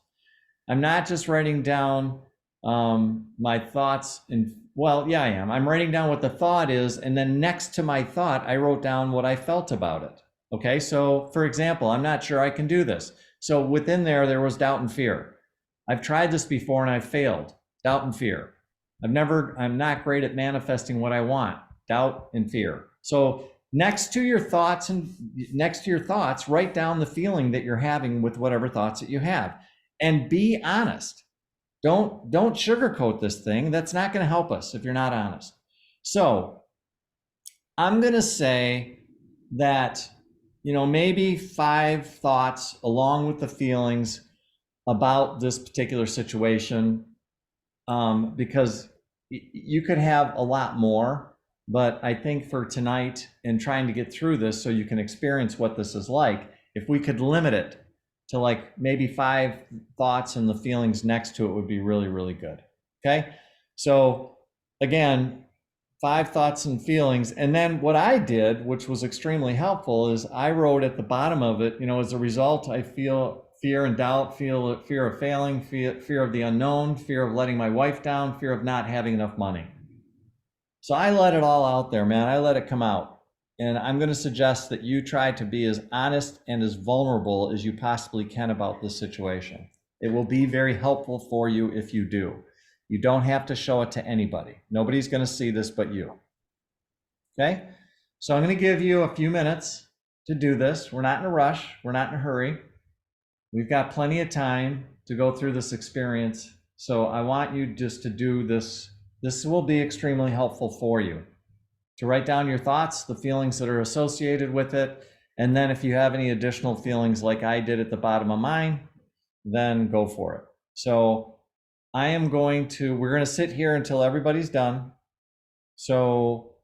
I'm not just writing down my thoughts and, well, yeah, I am. I'm writing down what the thought is, and then next to my thought, I wrote down what I felt about it. Okay, so for example, I'm not sure I can do this. So within there was doubt and fear. I've tried this before and I've failed. Doubt and fear. I'm not great at manifesting what I want. Doubt and fear. So next to your thoughts, write down the feeling that you're having with whatever thoughts that you have, and be honest. Don't sugarcoat this thing. That's not going to help us if you're not honest. So I'm going to say that, maybe 5 thoughts along with the feelings about this particular situation, because you could have a lot more, but I think for tonight and trying to get through this so you can experience what this is like, if we could limit it to like maybe 5 thoughts and the feelings next to it would be really, really good. Okay. So again, 5 thoughts and feelings. And then what I did, which was extremely helpful, is I wrote at the bottom of it, as a result, I feel fear and doubt, fear of failing, fear of the unknown, fear of letting my wife down, fear of not having enough money. So I let it all out there, man. I let it come out. And I'm going to suggest that you try to be as honest and as vulnerable as you possibly can about this situation. It will be very helpful for you if you do. You don't have to show it to anybody. Nobody's going to see this but you. Okay? So I'm going to give you a few minutes to do this. We're not in a rush. We're not in a hurry. We've got plenty of time to go through this experience. So I want you just to do this. This will be extremely helpful for you. To write down your thoughts, the feelings that are associated with it. And then if you have any additional feelings like I did at the bottom of mine, then go for it. So we're going to sit here until everybody's done. So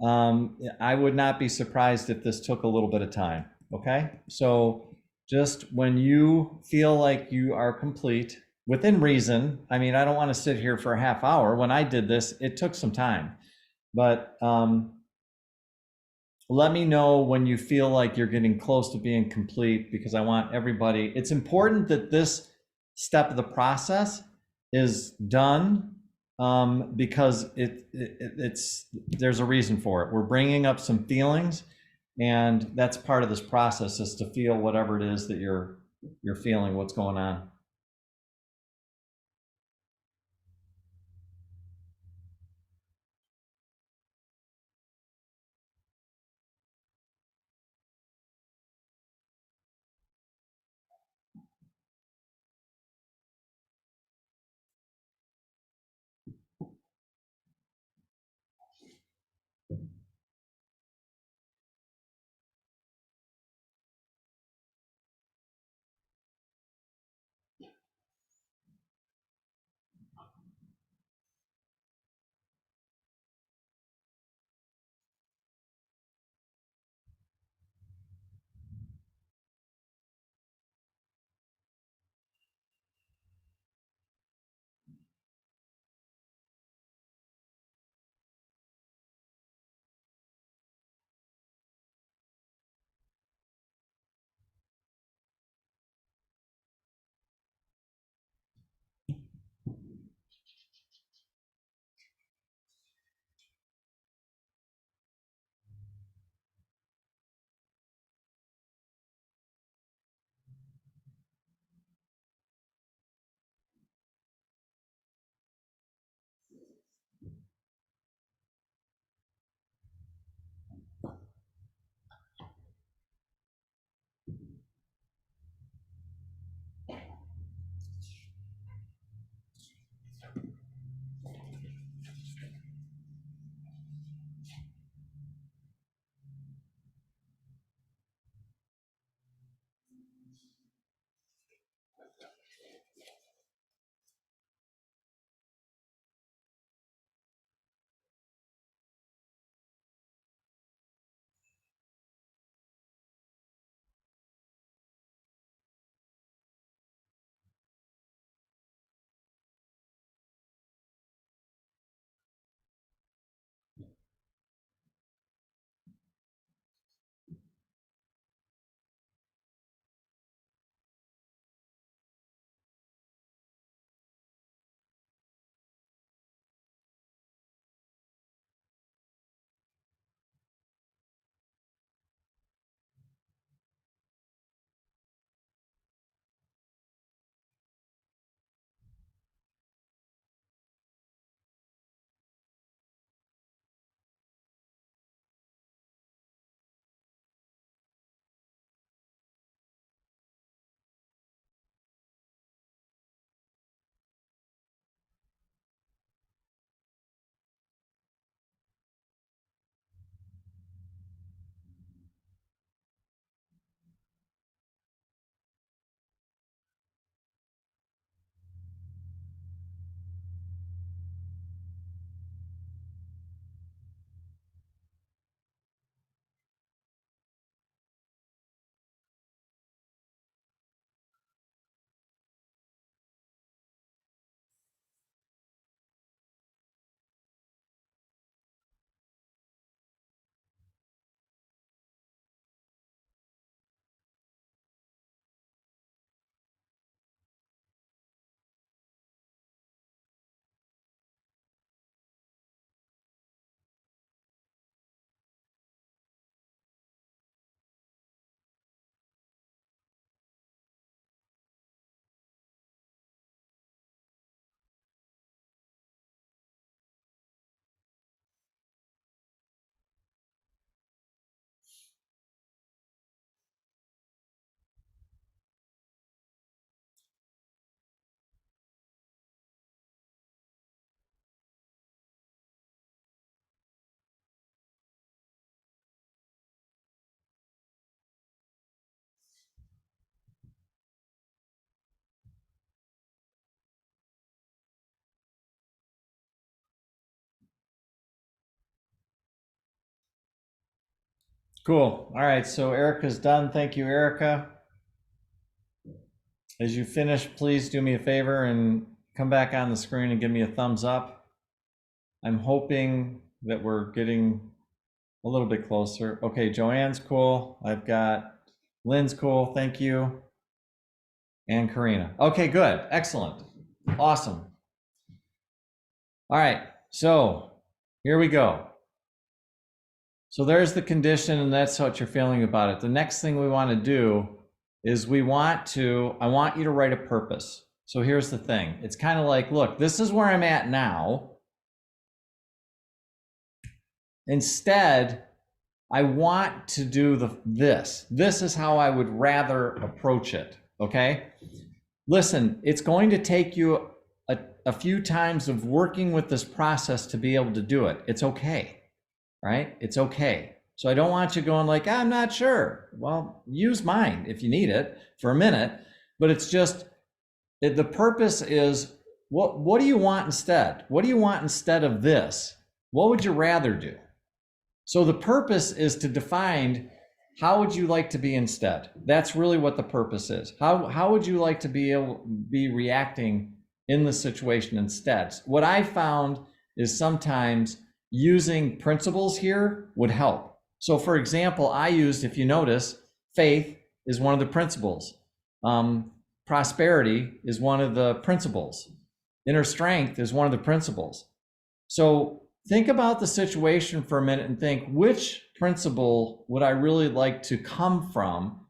I would not be surprised if this took a little bit of time. Okay. So just when you feel like you are complete within reason, I mean, I don't want to sit here for a half hour. When I did this, it took some time, but let me know when you feel like you're getting close to being complete, because I want everybody, it's important that this step of the process is done, because there's a reason for it. We're bringing up some feelings, and that's part of this process, is to feel whatever it is that you're feeling, what's going on. Cool. All right, so Erica's done. Thank you, Erica. As you finish, please do me a favor and come back on the screen and give me a thumbs up. I'm hoping that we're getting a little bit closer. Okay, Joanne's cool. I've got Lynn's cool. Thank you. And Karina. Okay, good. Excellent. Awesome. All right, so here we go. So there's the condition, and that's what you're feeling about it. The next thing we want to do is I want you to write a purpose. So here's the thing. It's kind of like, look, this is where I'm at now. Instead, I want to do this. This is how I would rather approach it, okay? Listen, it's going to take you a few times of working with this process to be able to do it. It's okay, right? It's okay. So I don't want you going like, I'm not sure. Well, use mine if you need it for a minute, but it's just, the purpose is, what do you want instead? What do you want instead of this? What would you rather do? So the purpose is to define, how would you like to be instead? That's really what the purpose is. How would you like to be reacting in the situation instead? What I found is sometimes using principles here would help. So for example, I used, if you notice, faith is one of the principles. Prosperity is one of the principles. Inner strength is one of the principles. So think about the situation for a minute and think, which principle would I really like to come from?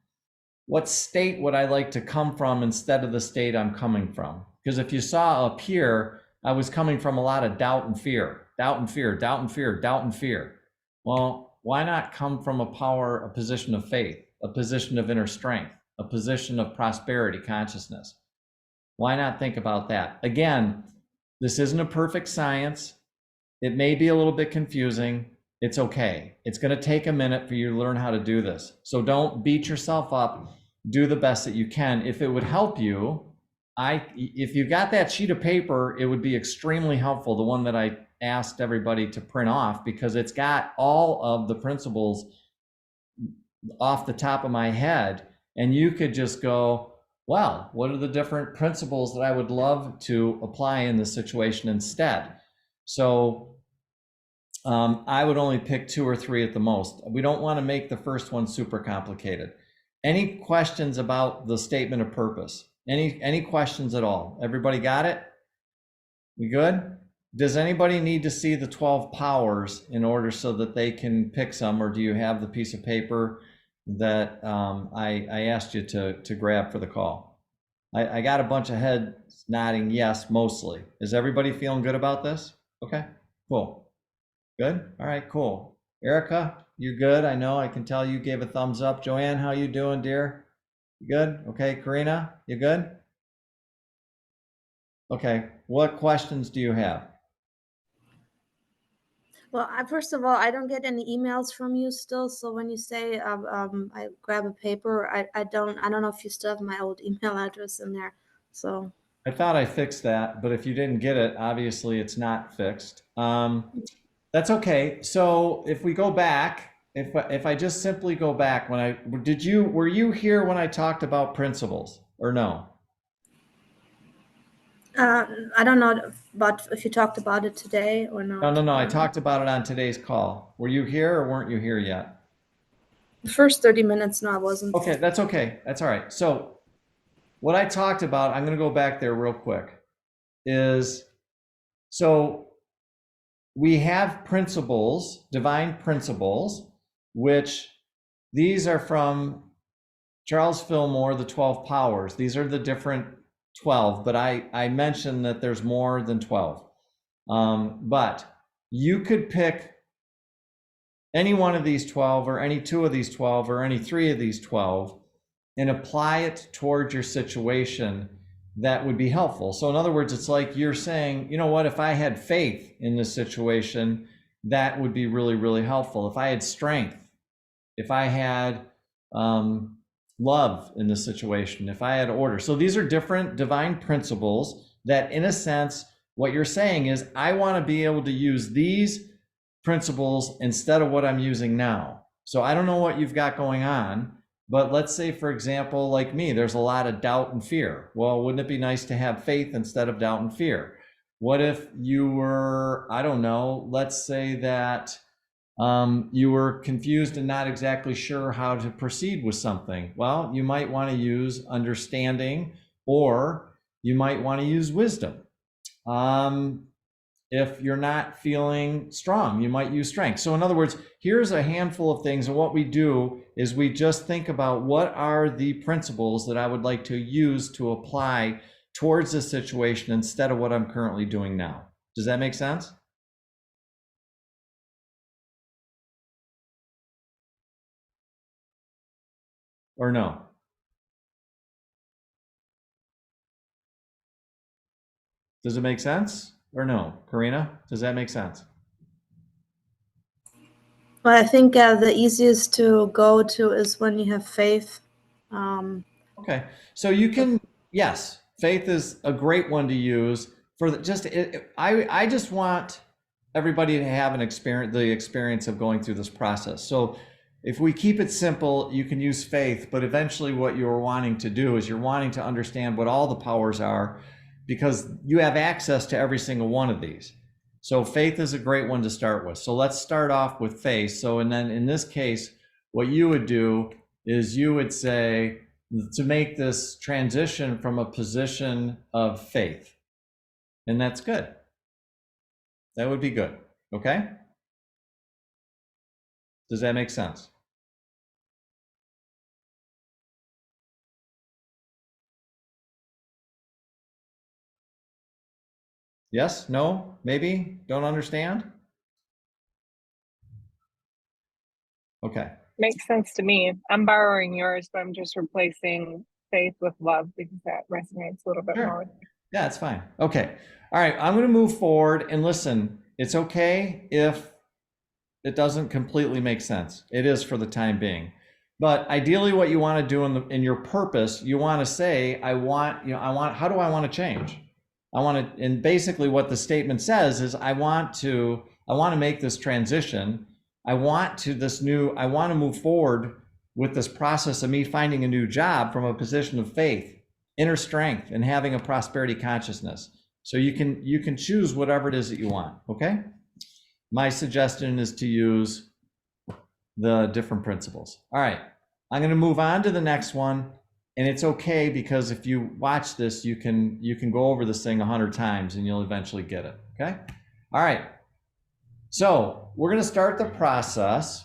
What state would I like to come from instead of the state I'm coming from? Because if you saw up here, I was coming from a lot of doubt and fear, doubt and fear, doubt and fear, doubt and fear. Well, why not come from a position of faith, a position of inner strength, a position of prosperity consciousness? Why not think about that? Again, this isn't a perfect science. It may be a little bit confusing. It's okay. It's going to take a minute for you to learn how to do this. So don't beat yourself up. Do the best that you can. If it would help you, if you got that sheet of paper, it would be extremely helpful, the one that I asked everybody to print off, because it's got all of the principles off the top of my head. And you could just go, well, what are the different principles that I would love to apply in this situation instead? So I would only pick 2 or 3 at the most. We don't want to make the first one super complicated. Any questions about the statement of purpose? Any questions at all? Everybody got it? We good? Does anybody need to see the 12 powers in order so that they can pick some, or do you have the piece of paper that I asked you to grab for the call? I got a bunch of heads nodding yes, mostly. Is everybody feeling good about this? Okay, cool. Good? All right, cool. Erica, you good? I know, I can tell you gave a thumbs up. Joanne, how you doing, dear? You good? Okay, Karina, you good? Okay, what questions do you have? Well, first of all, I don't get any emails from you still. So when you say I grab a paper, I don't know if you still have my old email address in there. So I thought I fixed that, but if you didn't get it, obviously it's not fixed. That's okay. So if we go back, if I just simply go back, were you here when I talked about principles or no? I don't know about if you talked about it today or not. No. I talked about it on today's call. Were you here or weren't you here yet? The first 30 minutes, no, I wasn't. Okay, that's okay. That's all right. So what I talked about, I'm going to go back there real quick, is so we have principles, divine principles, which these are from Charles Fillmore, the 12 powers. These are the different 12, but I mentioned that there's more than 12. But you could pick any one of these 12 or any 2 of these 12 or any 3 of these 12 and apply it towards your situation. That would be helpful. So in other words, it's like you're saying, you know what, if I had faith in this situation, that would be really, really helpful. If I had strength, if I had love in this situation, if I had order. So these are different divine principles that, in a sense, what you're saying is, I want to be able to use these principles instead of what I'm using now. So I don't know what you've got going on, but let's say, for example, like me, there's a lot of doubt and fear. Well, wouldn't it be nice to have faith instead of doubt and fear? What if you were, I don't know, let's say that you were confused and not exactly sure how to proceed with something. Well, you might want to use understanding, or you might want to use wisdom. If you're not feeling strong, you might use strength. So in other words, here's a handful of things. And what we do is we just think about what are the principles that I would like to use to apply towards this situation instead of what I'm currently doing now. Does that make sense? Or no? Does it make sense or no? Karina, does that make sense? Well, I think the easiest to go to is when you have faith. Okay, so you can, yes, faith is a great one to use for I just want everybody to have the experience of going through this process. So if we keep it simple, you can use faith, but eventually what you're wanting to do is you're wanting to understand what all the powers are, because you have access to every single one of these. So faith is a great one to start with. So let's start off with faith. So, and then in this case, what you would do is you would say, to make this transition from a position of faith. And that's good. That would be good. Okay? Does that make sense? Yes? No? Maybe? Don't understand? Okay. Makes sense to me. I'm borrowing yours, but I'm just replacing faith with love because that resonates a little bit Sure. more. Yeah, it's fine. Okay. All right. I'm going to move forward, and listen, it's okay if it doesn't completely make sense. It is for the time being. But ideally what you want to do in your purpose, you want to say, how do I want to change? And basically what the statement says is, I want to make this transition. I want to move forward with this process of me finding a new job from a position of faith, inner strength, and having a prosperity consciousness. So you can choose whatever it is that you want, okay? My suggestion is to use the different principles. All right, I'm going to move on to the next one, and it's okay because if you watch this, you can go over this thing 100 times and you'll eventually get it, okay? All right, so we're going to start the process.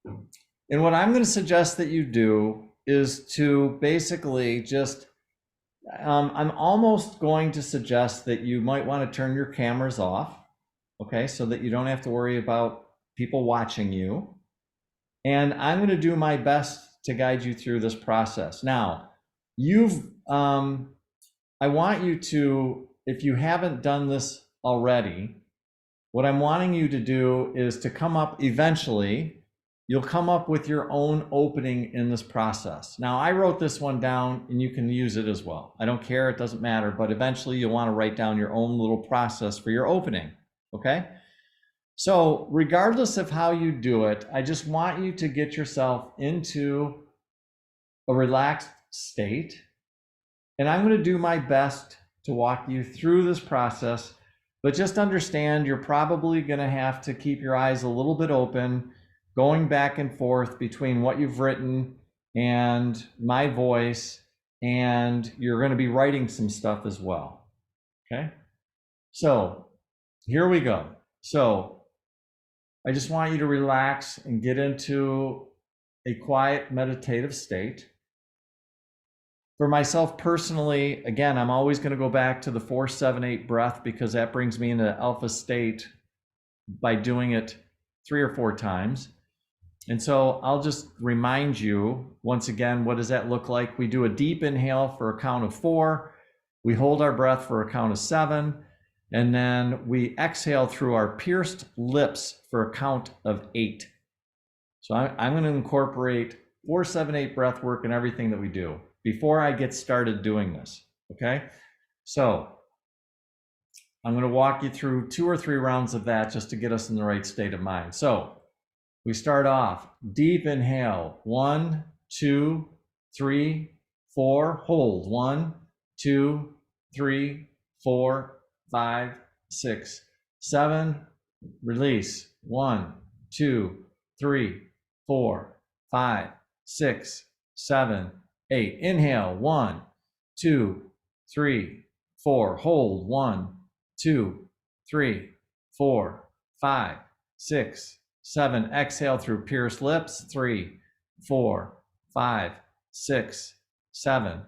And what I'm going to suggest that you do is to basically just, I'm almost going to suggest that you might want to turn your cameras off, okay, so that you don't have to worry about people watching you. And I'm going to do my best to guide you through this process. Now, I want you to, if you haven't done this already, what I'm wanting you to do is to come up eventually, you'll come up with your own opening in this process. Now, I wrote this one down and you can use it as well. I don't care, it doesn't matter, but eventually you'll want to write down your own little process for your opening, okay? So regardless of how you do it, I just want you to get yourself into a relaxed state. And I'm going to do my best to walk you through this process, but just understand you're probably going to have to keep your eyes a little bit open, going back and forth between what you've written and my voice, and you're going to be writing some stuff as well. Okay? So here we go. So I just want you to relax and get into a quiet meditative state. For myself personally, again, I'm always going to go back to the 4-7-8 breath because that brings me into alpha state by doing it 3 or 4 times. And so I'll just remind you once again, what does that look like? We do a deep inhale for a count of 4. We hold our breath for a count of 7. And then we exhale through our pierced lips for a count of 8. So I'm going to incorporate 4-7-8 breath work in everything that we do before I get started doing this, okay? So I'm going to walk you through 2 or 3 rounds of that just to get us in the right state of mind. So We start off, deep inhale, 1, 2, 3, 4, hold, 1, 2, 3, 4, 5, 6, 7, release, 1, 2, 3, 4, 5, 6, 7, 8, inhale, 1, 2, 3, 4, hold, 1, 2, 3, 4, 5, 6, 7, exhale through pierced lips, 3, 4, 5, 6, 7,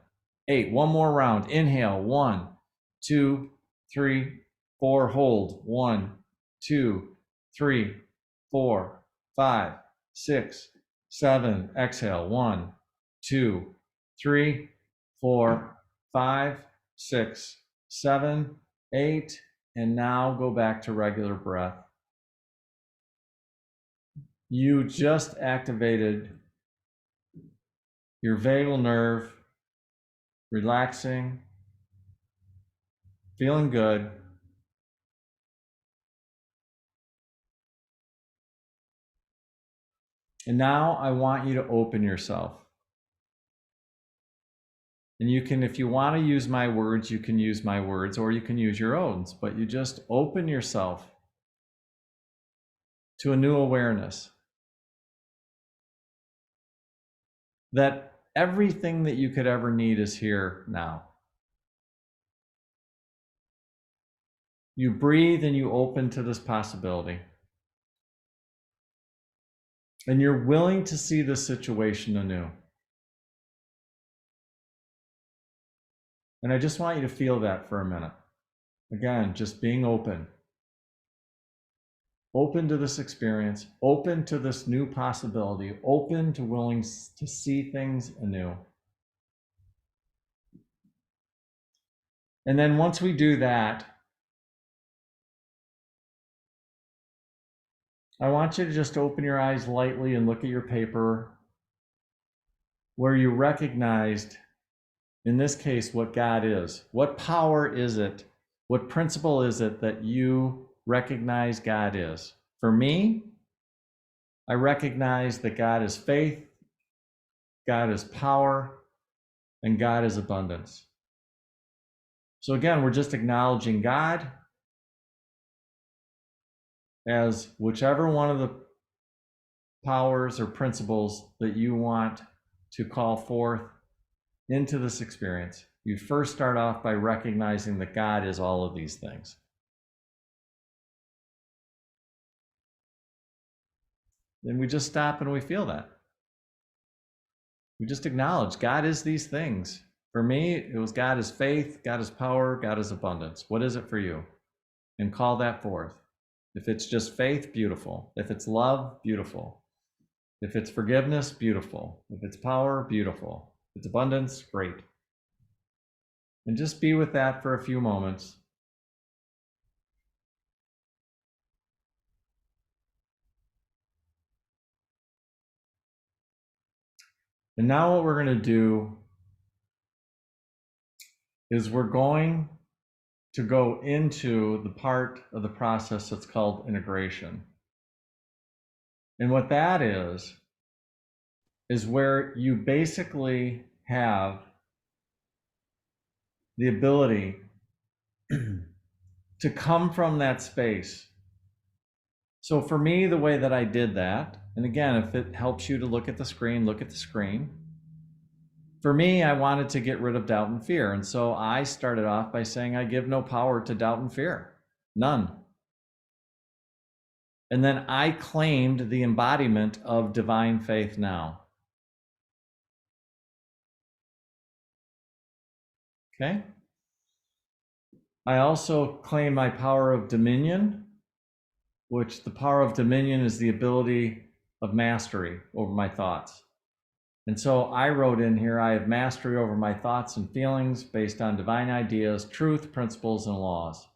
8, one more round, inhale, 1, 2, 3, 4, hold, 1, 2, 3, 4, 5, 6, 7, exhale, 1, 2, 3, 4, 5, 6, 7, 8, and now go back to regular breath. You just activated your vagal nerve, relaxing, feeling good. And now I want you to open yourself. And you can, if you want to use my words, you can use my words, or you can use your own, but you just open yourself to a new awareness that everything that you could ever need is here now. You breathe and you open to this possibility. And you're willing to see the situation anew. And I just want you to feel that for a minute. Again, just being open. Open to this experience, open to this new possibility, open to willing to see things anew. And then once we do that, I want you to just open your eyes lightly and look at your paper where you recognized, in this case, what God is. What power is it? What principle is it that you recognize God is? For me, I recognize that God is faith, God is power, and God is abundance. So again, we're just acknowledging God as whichever one of the powers or principles that you want to call forth into this experience. You first start off by recognizing that God is all of these things. Then we just stop and we feel that. We just acknowledge God is these things. For me, it was God is faith, God is power, God is abundance. What is it for you? And call that forth. If it's just faith, beautiful. If it's love, beautiful. If it's forgiveness, beautiful. If it's power, beautiful. If it's abundance, great. And just be with that for a few moments. And now what we're going to do is we're going to go into the part of the process that's called integration. And what that is where you basically have the ability to come from that space. So for me, the way that I did that, and again, if it helps you to look at the screen, look at the screen. For me, I wanted to get rid of doubt and fear. And so I started off by saying, I give no power to doubt and fear, none. And then I claimed the embodiment of divine faith now. Okay. I also claim my power of dominion, which the power of dominion is the ability of mastery over my thoughts. And so I wrote in here, I have mastery over my thoughts and feelings based on divine ideas, truth, principles, and laws.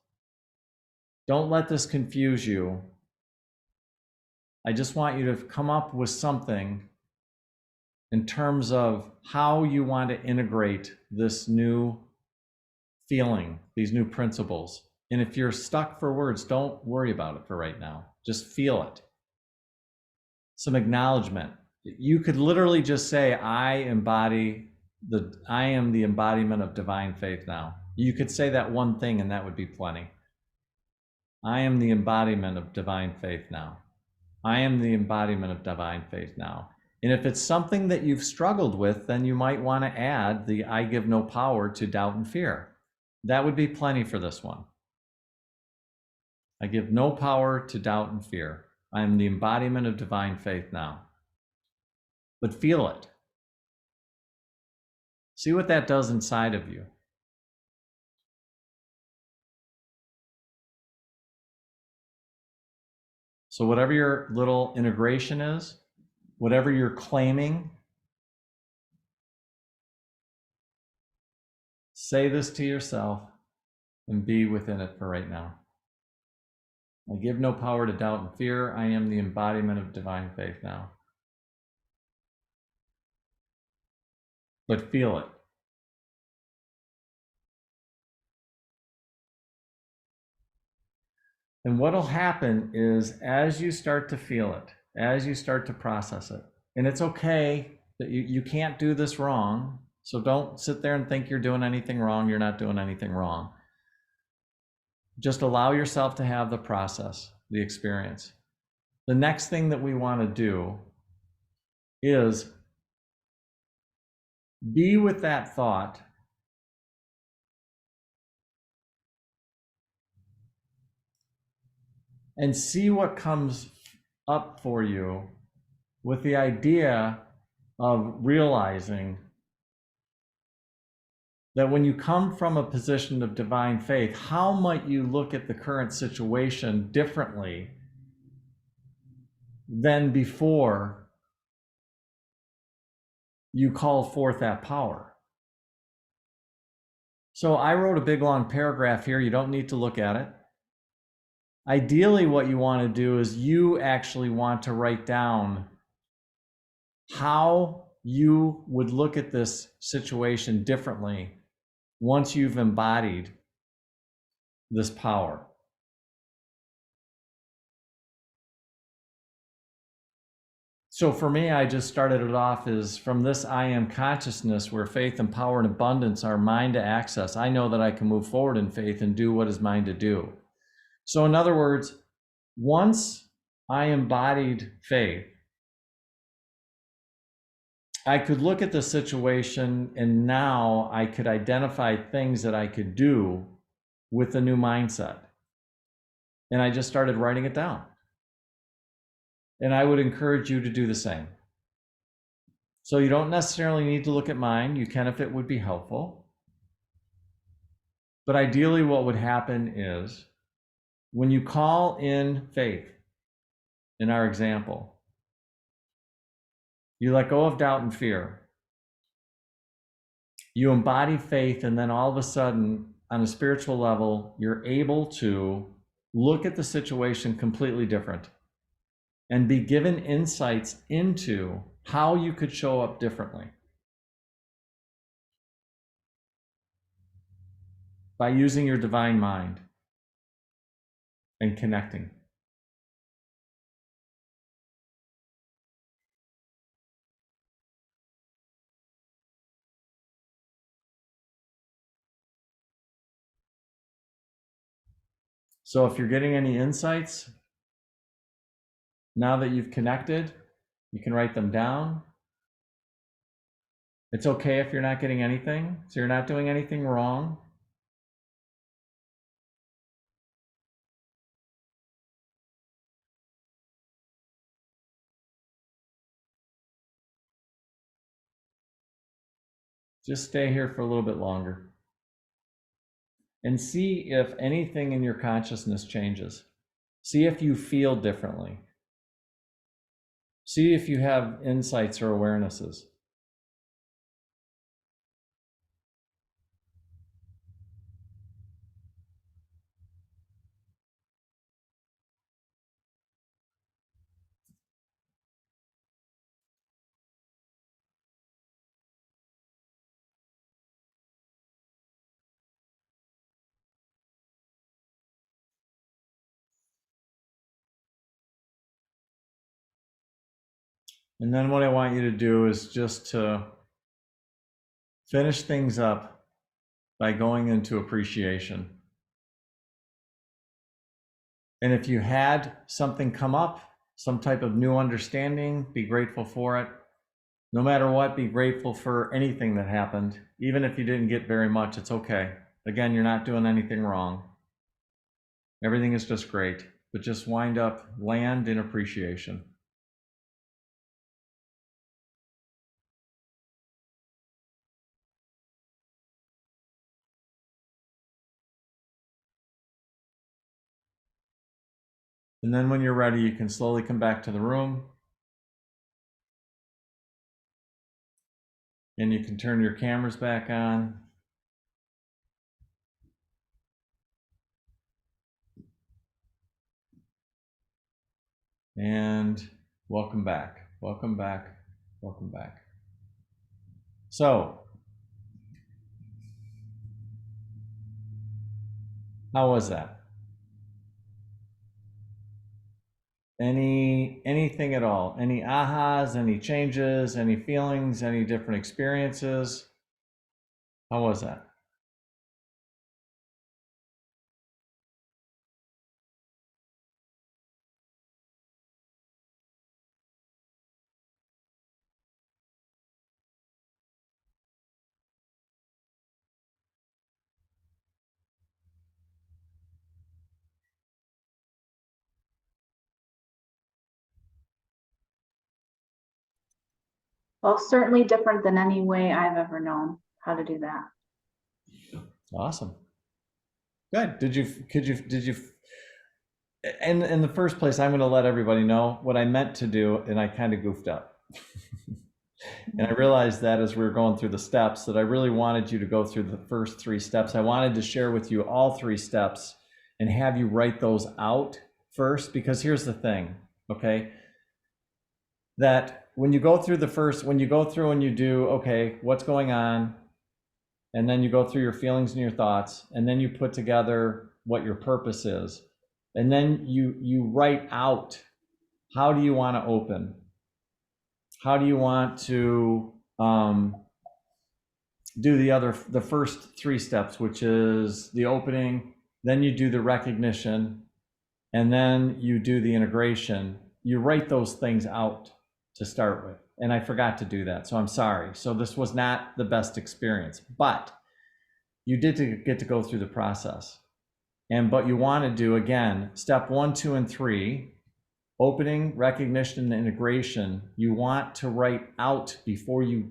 Don't let this confuse you. I just want you to come up with something in terms of how you want to integrate this new feeling, these new principles. And if you're stuck for words, don't worry about it for right now. Just feel it. some acknowledgement. You could literally just say, I am the embodiment of divine faith now. You could say that one thing and that would be plenty. I am the embodiment of divine faith now. I am the embodiment of divine faith now. And if it's something that you've struggled with, then you might want to add the I give no power to doubt and fear. That would be plenty for this one. I give no power to doubt and fear. I am the embodiment of divine faith now. But feel it. See what that does inside of you. So whatever your little integration is, whatever you're claiming, say this to yourself and be within it for right now. I give no power to doubt and fear. I am the embodiment of divine faith now. But feel it. And what'll happen is as you start to feel it, as you start to process it, and it's okay that you can't do this wrong. So don't sit there and think you're doing anything wrong. You're not doing anything wrong. Just allow yourself to have the process, the experience. The next thing that we want to do is be with that thought and see what comes up for you with the idea of realizing that when you come from a position of divine faith, how might you look at the current situation differently than before you call forth that power? So I wrote a big long paragraph here. You don't need to look at it. Ideally, what you want to do is you actually want to write down how you would look at this situation differently once you've embodied this power. So for me, I just started it off as from this I am consciousness where faith and power and abundance are mine to access. I know that I can move forward in faith and do what is mine to do. So in other words, once I embodied faith, I could look at the situation and now I could identify things that I could do with the new mindset. And I just started writing it down. And I would encourage you to do the same. So you don't necessarily need to look at mine. You can if it would be helpful. But ideally what would happen is when you call in faith, in our example, you let go of doubt and fear. You embody faith, and then all of a sudden, on a spiritual level, you're able to look at the situation completely different and be given insights into how you could show up differently by using your divine mind and connecting. So if you're getting any insights, now that you've connected, you can write them down. It's okay if you're not getting anything, so you're not doing anything wrong. Just stay here for a little bit longer and see if anything in your consciousness changes. See if you feel differently. See if you have insights or awarenesses. And then what I want you to do is just to finish things up by going into appreciation. And if you had something come up, some type of new understanding, be grateful for it. No matter what, be grateful for anything that happened. Even if you didn't get very much, it's okay. Again, you're not doing anything wrong. Everything is just great, but just land in appreciation. And then when you're ready, you can slowly come back to the room. And you can turn your cameras back on. And welcome back, welcome back, welcome back. So, how was that? Anything at all? Any ahas, any changes, any feelings, any different experiences? How was that? Well, certainly different than any way I've ever known how to do that. Awesome. Good. Did you, in the first place, I'm going to let everybody know what I meant to do, and I kind of goofed up. And I realized that as we were going through the steps, that I really wanted you to go through the first 3 steps. I wanted to share with you all 3 steps and have you write those out first, because here's the thing, okay? That when you go through and you do, okay, what's going on? And then you go through your feelings and your thoughts, and then you put together what your purpose is. And then you write out, how do you want to open? How do you want to do the first 3 steps, which is the opening, then you do the recognition, and then you do the integration. You write those things out to start with. And I forgot to do that, so I'm sorry. So this was not the best experience, but you did get to go through the process. But you want to do, again, step 1, 2, and 3, opening, recognition, and integration. You want to write out before you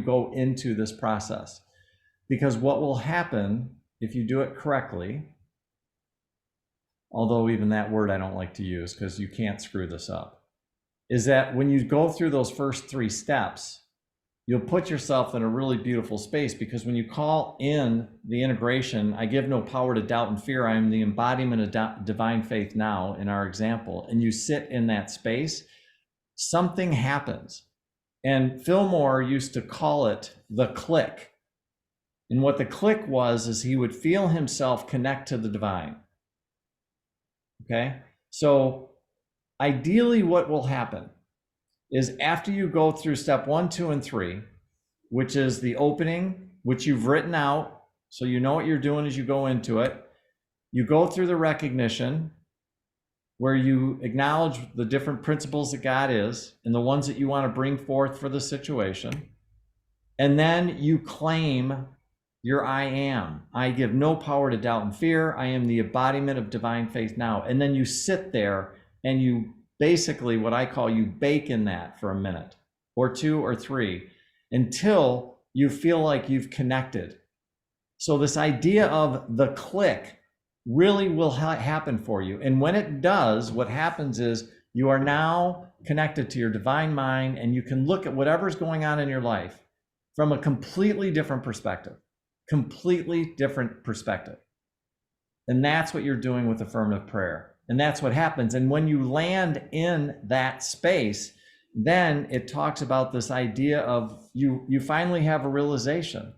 go into this process. Because what will happen if you do it correctly, although even that word I don't like to use because you can't screw this up, is that when you go through those first 3 steps, you'll put yourself in a really beautiful space, because when you call in the integration, I give no power to doubt and fear, I am the embodiment of divine faith now, in our example, and you sit in that space, something happens. And Fillmore used to call it the click. And what the click was is he would feel himself connect to the divine. Okay? So ideally what will happen is after you go through step 1, 2, and 3, which is the opening, which you've written out, so you know what you're doing as you go into it. You go through the recognition, where you acknowledge the different principles that God is and the ones that you want to bring forth for the situation. And then you claim your I am. I give no power to doubt and fear. I am the embodiment of divine faith now. And then you sit there and you basically, what I call, you bake in that for a minute or 2 or 3 until you feel like you've connected. So this idea of the click really will happen for you. And when it does, what happens is you are now connected to your divine mind, and you can look at whatever's going on in your life from a completely different perspective. And that's what you're doing with affirmative prayer. And that's what happens. And when you land in that space, then it talks about this idea of you finally have a realization.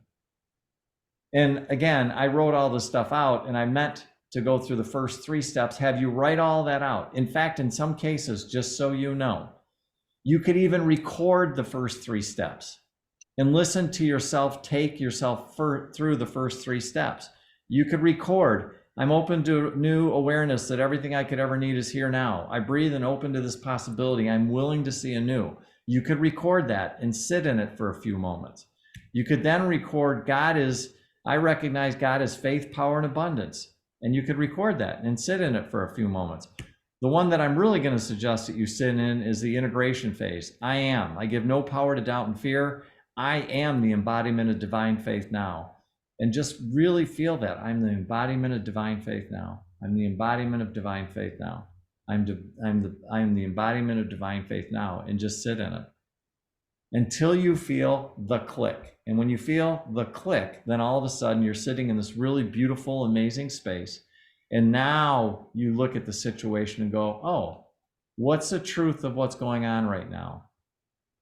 And again, I wrote all this stuff out, and I meant to go through the first 3 steps, have you write all that out. In fact, in some cases, just so you know, You could even record the first 3 steps and listen to yourself, take yourself through the first 3 steps. You could record, I'm open to new awareness that everything I could ever need is here now. I breathe and open to this possibility. I'm willing to see anew. You could record that and sit in it for a few moments. You could then record, I recognize God as faith, power, and abundance. And you could record that and sit in it for a few moments. The one that I'm really going to suggest that you sit in is the integration phase. I give no power to doubt and fear. I am the embodiment of divine faith now. And just really feel that. I'm the embodiment of divine faith now. I'm the embodiment of divine faith now. I'm the embodiment of divine faith now, and just sit in it until you feel the click. And when you feel the click, then all of a sudden you're sitting in this really beautiful, amazing space. And now you look at the situation and go, oh, what's the truth of what's going on right now?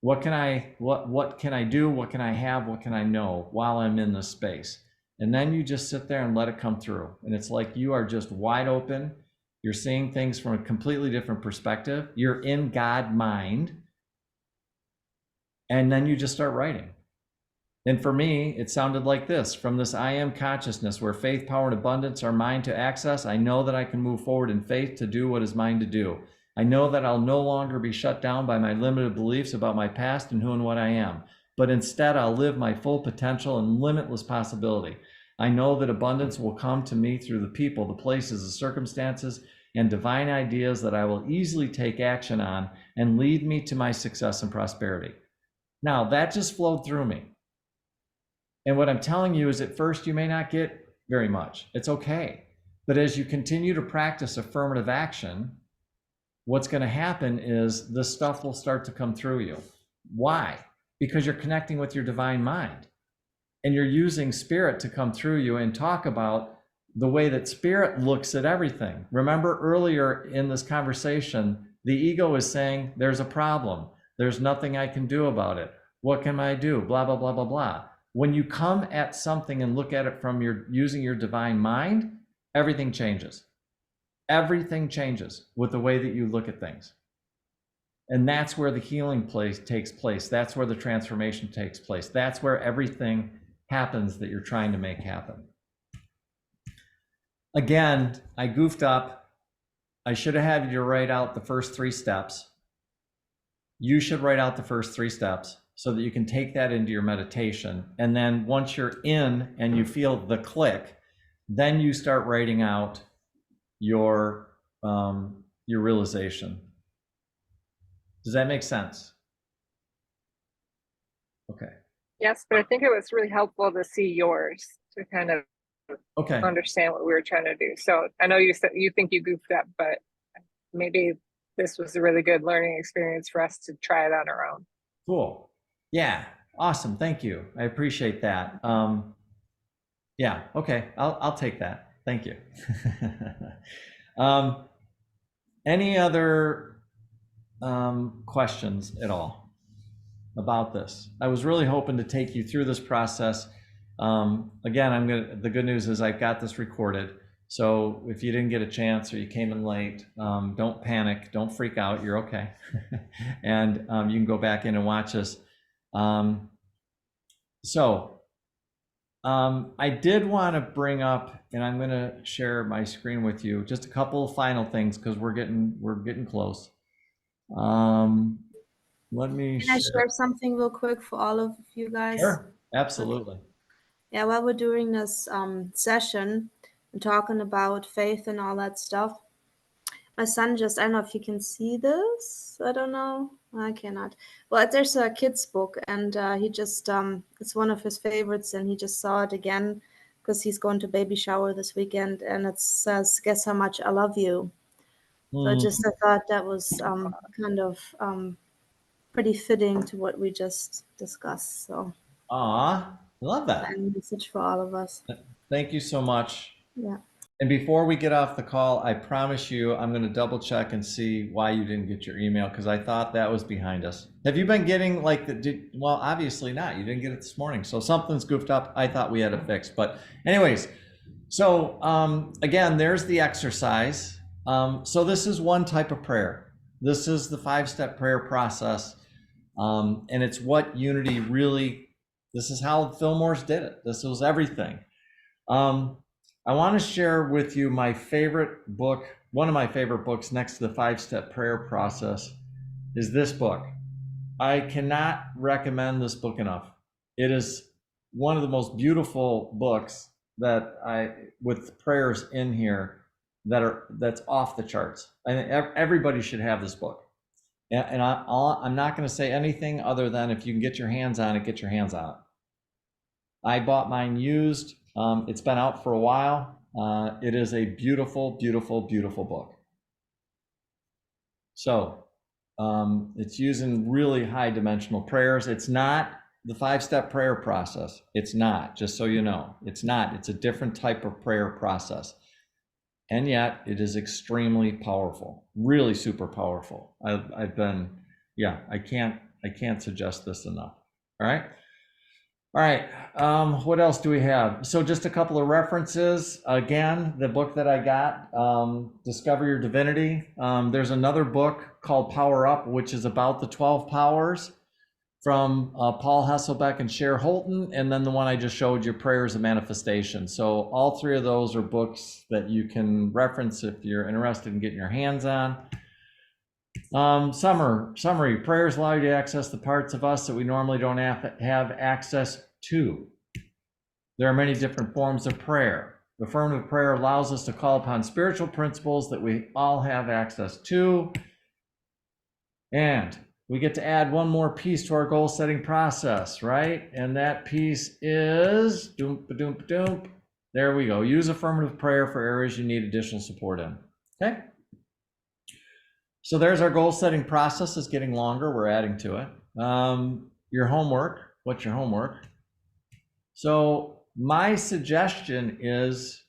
What can I do? What can I have? What can I know while I'm in this space? And then you just sit there and let it come through. And it's like you are just wide open. You're seeing things from a completely different perspective. You're in God mind. And then you just start writing. And for me, it sounded like this: from this I am consciousness where faith, power, and abundance are mine to access, I know that I can move forward in faith to do what is mine to do. I know that I'll no longer be shut down by my limited beliefs about my past and who and what I am, but instead I'll live my full potential and limitless possibility. I know that abundance will come to me through the people, the places, the circumstances, and divine ideas that I will easily take action on and lead me to my success and prosperity. Now, that just flowed through me. And what I'm telling you is at first you may not get very much. It's okay. But as you continue to practice affirmative action, what's going to happen is this stuff will start to come through you. Why? Because you're connecting with your divine mind. And you're using spirit to come through you and talk about the way that spirit looks at everything. Remember earlier in this conversation, the ego is saying, there's a problem. There's nothing I can do about it. What can I do? Blah, blah, blah, blah, blah. When you come at something and look at it from using your divine mind, everything changes. Everything changes with the way that you look at things. And that's where the healing takes place. That's where the transformation takes place. That's where everything happens that you're trying to make happen. Again, I goofed up. I should have had you write out the first 3 steps. You should write out the first 3 steps so that you can take that into your meditation. And then once you're in and you feel the click, then you start writing out your realization. Does that make sense? Okay. Yes, but I think it was really helpful to see yours to kind of Okay. understand what we were trying to do. So I know you said you think you goofed up, but maybe this was a really good learning experience for us to try it on our own. Cool. Yeah. Awesome. Thank you. I appreciate that. Yeah. Okay. I'll take that. Thank you. Any other questions at all about this? I was really hoping to take you through this process. Again, the good news is I've got this recorded. So if you didn't get a chance or you came in late, don't panic, don't freak out, you're okay. And you can go back in and watch this. I did want to bring up, and I'm going to share my screen with you, just a couple of final things because we're getting close. Let me Can I share something real quick for all of you guys? Sure, absolutely. Yeah, while we're doing this session and talking about faith and all that stuff, my son I don't know if you can see this. I don't know. I cannot. Well, there's a kid's book, and he just, it's one of his favorites, and he just saw it again because he's going to baby shower this weekend, and it says, "Guess how much I love you." So I thought that was kind of pretty fitting to what we just discussed. So, I love that. a message for all of us. Thank you so much. Yeah. And before we get off the call, I promise you, I'm going to double check and see why you didn't get your email, because I thought that was behind us. Have you been getting like well, obviously not. You didn't get it this morning. So something's goofed up. I thought we had it fixed. But anyways, so again, there's the exercise. So this is one type of prayer. This is the 5-step prayer process. And it's what Unity really, this is how Fillmore's did it. This was everything. I want to share with you my favorite book. One of my favorite books next to the 5-step prayer process is this book. I cannot recommend this book enough. It is one of the most beautiful books with prayers in here that's off the charts. And everybody should have this book. And I'm not going to say anything other than if you can get your hands on it, get your hands on it. I bought mine used. It's been out for a while. It is a beautiful, beautiful, beautiful book. So it's using really high dimensional prayers. It's not the 5-step prayer process. It's not, just so you know. It's not. It's a different type of prayer process. And yet it is extremely powerful, really super powerful. I can't suggest this enough. All right. All right, what else do we have? So just a couple of references. Again, the book that I got, Discover Your Divinity. There's another book called Power Up, which is about the 12 powers from Paul Hesselbeck and Cher Holton. And then the one I just showed you, Prayers of Manifestation. So all three of those are books that you can reference if you're interested in getting your hands on. Summary, prayers allow you to access the parts of us that we normally don't have access to. There are many different forms of prayer. Affirmative prayer allows us to call upon spiritual principles that we all have access to. And we get to add one more piece to our goal setting process, right? And that piece is, there we go. Use affirmative prayer for areas you need additional support in, okay? So there's our goal setting process. Is getting longer. We're adding to it. Your homework. What's your homework? So my suggestion is,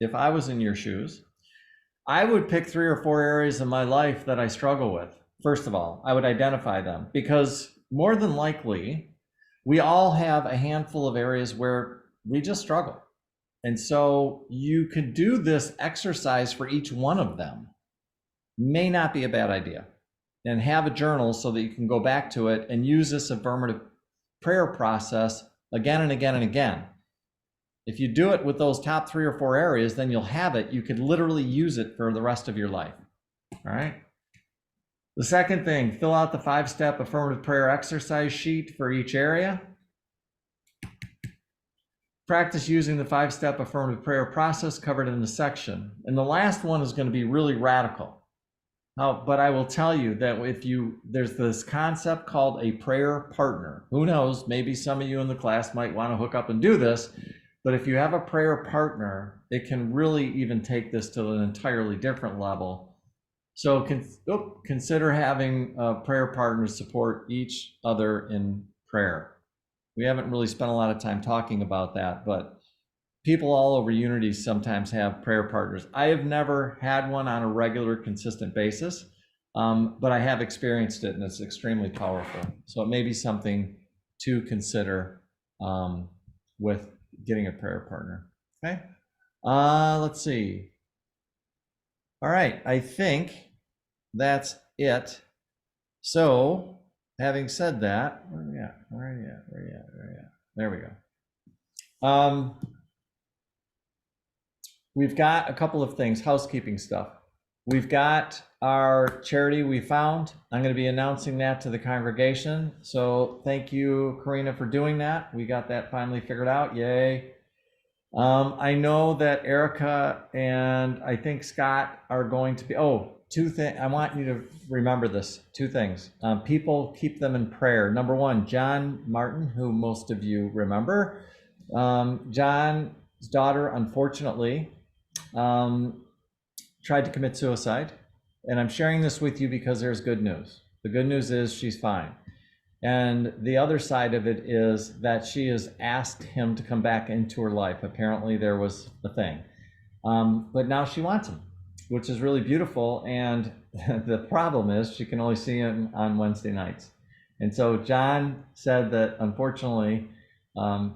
if I was in your shoes, I would pick 3 or 4 areas in my life that I struggle with. First of all, I would identify them, because more than likely, we all have a handful of areas where we just struggle. And so you could do this exercise for each one of them. May not be a bad idea. And have a journal so that you can go back to it and use this affirmative prayer process again and again and again. If you do it with those top 3 or 4 areas, then you'll have it. You could literally use it for the rest of your life. All right. The second thing, fill out the 5-step affirmative prayer exercise sheet for each area. Practice using the 5-step affirmative prayer process covered in the section. And the last one is going to be really radical. But I will tell you that there's this concept called a prayer partner. Who knows, maybe some of you in the class might want to hook up and do this, but if you have a prayer partner, it can really even take this to an entirely different level. So consider having prayer partners support each other in prayer. We haven't really spent a lot of time talking about that, but people all over Unity sometimes have prayer partners. I have never had one on a regular, consistent basis, but I have experienced it, and it's extremely powerful. So it may be something to consider with getting a prayer partner. Okay, let's see. All right, I think that's it. So having said that, where are we at? There we go. We've got a couple of things, housekeeping stuff. We've got our charity we found. I'm going to be announcing that to the congregation. So thank you, Karina, for doing that. We got that finally figured out. Yay. I know that Erica and I think Scott are going to be, 2 things. I want you to remember this, 2 things. People, keep them in prayer. Number 1, John Martin, who most of you remember. John's daughter, unfortunately, tried to commit suicide. And I'm sharing this with you because there's good news. The good news is she's fine. And the other side of it is that she has asked him to come back into her life. Apparently there was a thing. But now she wants him, which is really beautiful. And the problem is she can only see him on Wednesday nights. And so John said that unfortunately,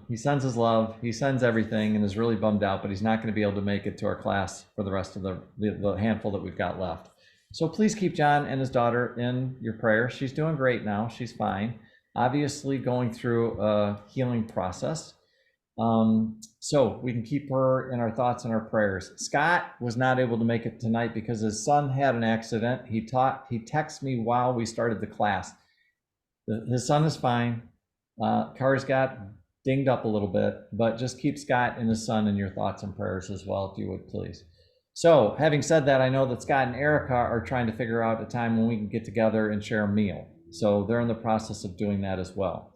he sends his love, he sends everything, and is really bummed out, but he's not going to be able to make it to our class for the rest of the handful that we've got left. So please keep John and his daughter in your prayers. She's doing great now. She's fine. Obviously going through a healing process. So we can keep her in our thoughts and our prayers. Scott was not able to make it tonight because his son had an accident. He texted me while we started the class. His son is fine. Cars got dinged up a little bit, but just keep Scott and his son in your thoughts and prayers as well, if you would, please. So having said that, I know that Scott and Erica are trying to figure out a time when we can get together and share a meal. So they're in the process of doing that as well.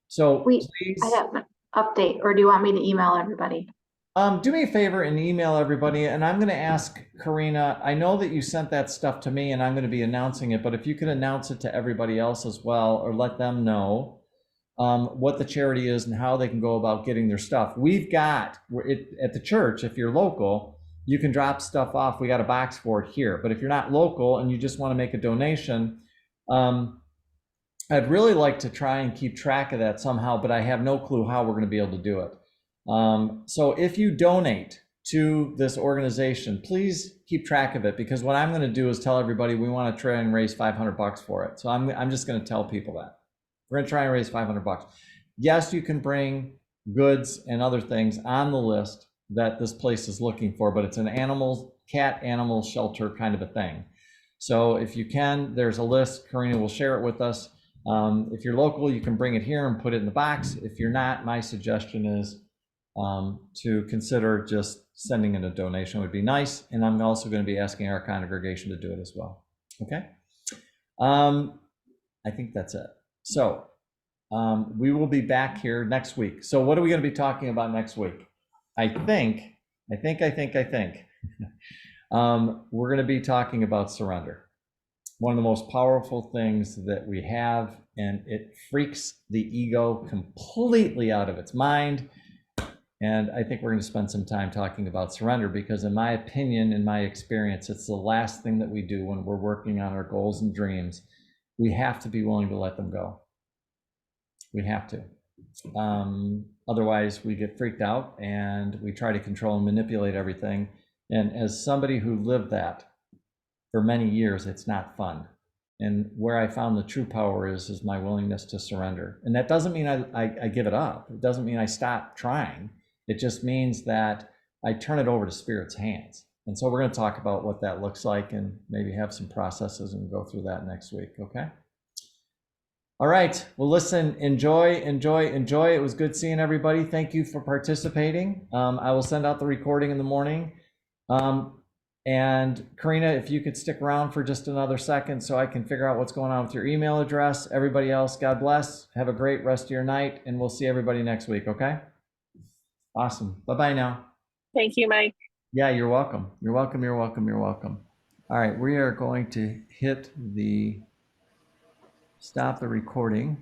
So Wait, please, I have an update, or do you want me to email everybody? do me a favor and email everybody. And I'm going to ask Karina, I know that you sent that stuff to me and I'm going to be announcing it, but if you could announce it to everybody else as well, or let them know what the charity is and how they can go about getting their stuff. We've got at the church, if you're local, you can drop stuff off. We got a box for it here. But if you're not local and you just want to make a donation, I'd really like to try and keep track of that somehow, but I have no clue how we're going to be able to do it. So if you donate to this organization, please keep track of it, because what I'm going to do is tell everybody we want to try and raise $500 for it. So I'm just going to tell people that we're going to try and raise $500. Yes, you can bring goods and other things on the list that this place is looking for, but it's an cat animal shelter kind of a thing. So if you can, there's a list. Karina will share it with us. If you're local, you can bring it here and put it in the box. If you're not, my suggestion is to consider just sending in a donation would be nice. And I'm also going to be asking our congregation to do it as well. Okay. I think that's it. So we will be back here next week. So what are we going to be talking about next week? I think we're going to be talking about surrender. One of the most powerful things that we have, and it freaks the ego completely out of its mind. And I think we're going to spend some time talking about surrender, because in my opinion, in my experience, it's the last thing that we do when we're working on our goals and dreams. We have to be willing to let them go. We have to. Otherwise, we get freaked out and we try to control and manipulate everything. And as somebody who lived that for many years, it's not fun. And where I found the true power is my willingness to surrender. And that doesn't mean I give it up. It doesn't mean I stop trying. It just means that I turn it over to Spirit's hands. And so we're going to talk about what that looks like and maybe have some processes and go through that next week. Okay. All right. Well, listen, enjoy. It was good seeing everybody. Thank you for participating. I will send out the recording in the morning. And Karina, if you could stick around for just another second so I can figure out what's going on with your email address. Everybody else, God bless. Have a great rest of your night, and we'll see everybody next week, okay? Awesome. Bye-bye now. Thank you, Mike. Yeah, you're welcome. You're welcome. All right, we are going to hit the stop the recording.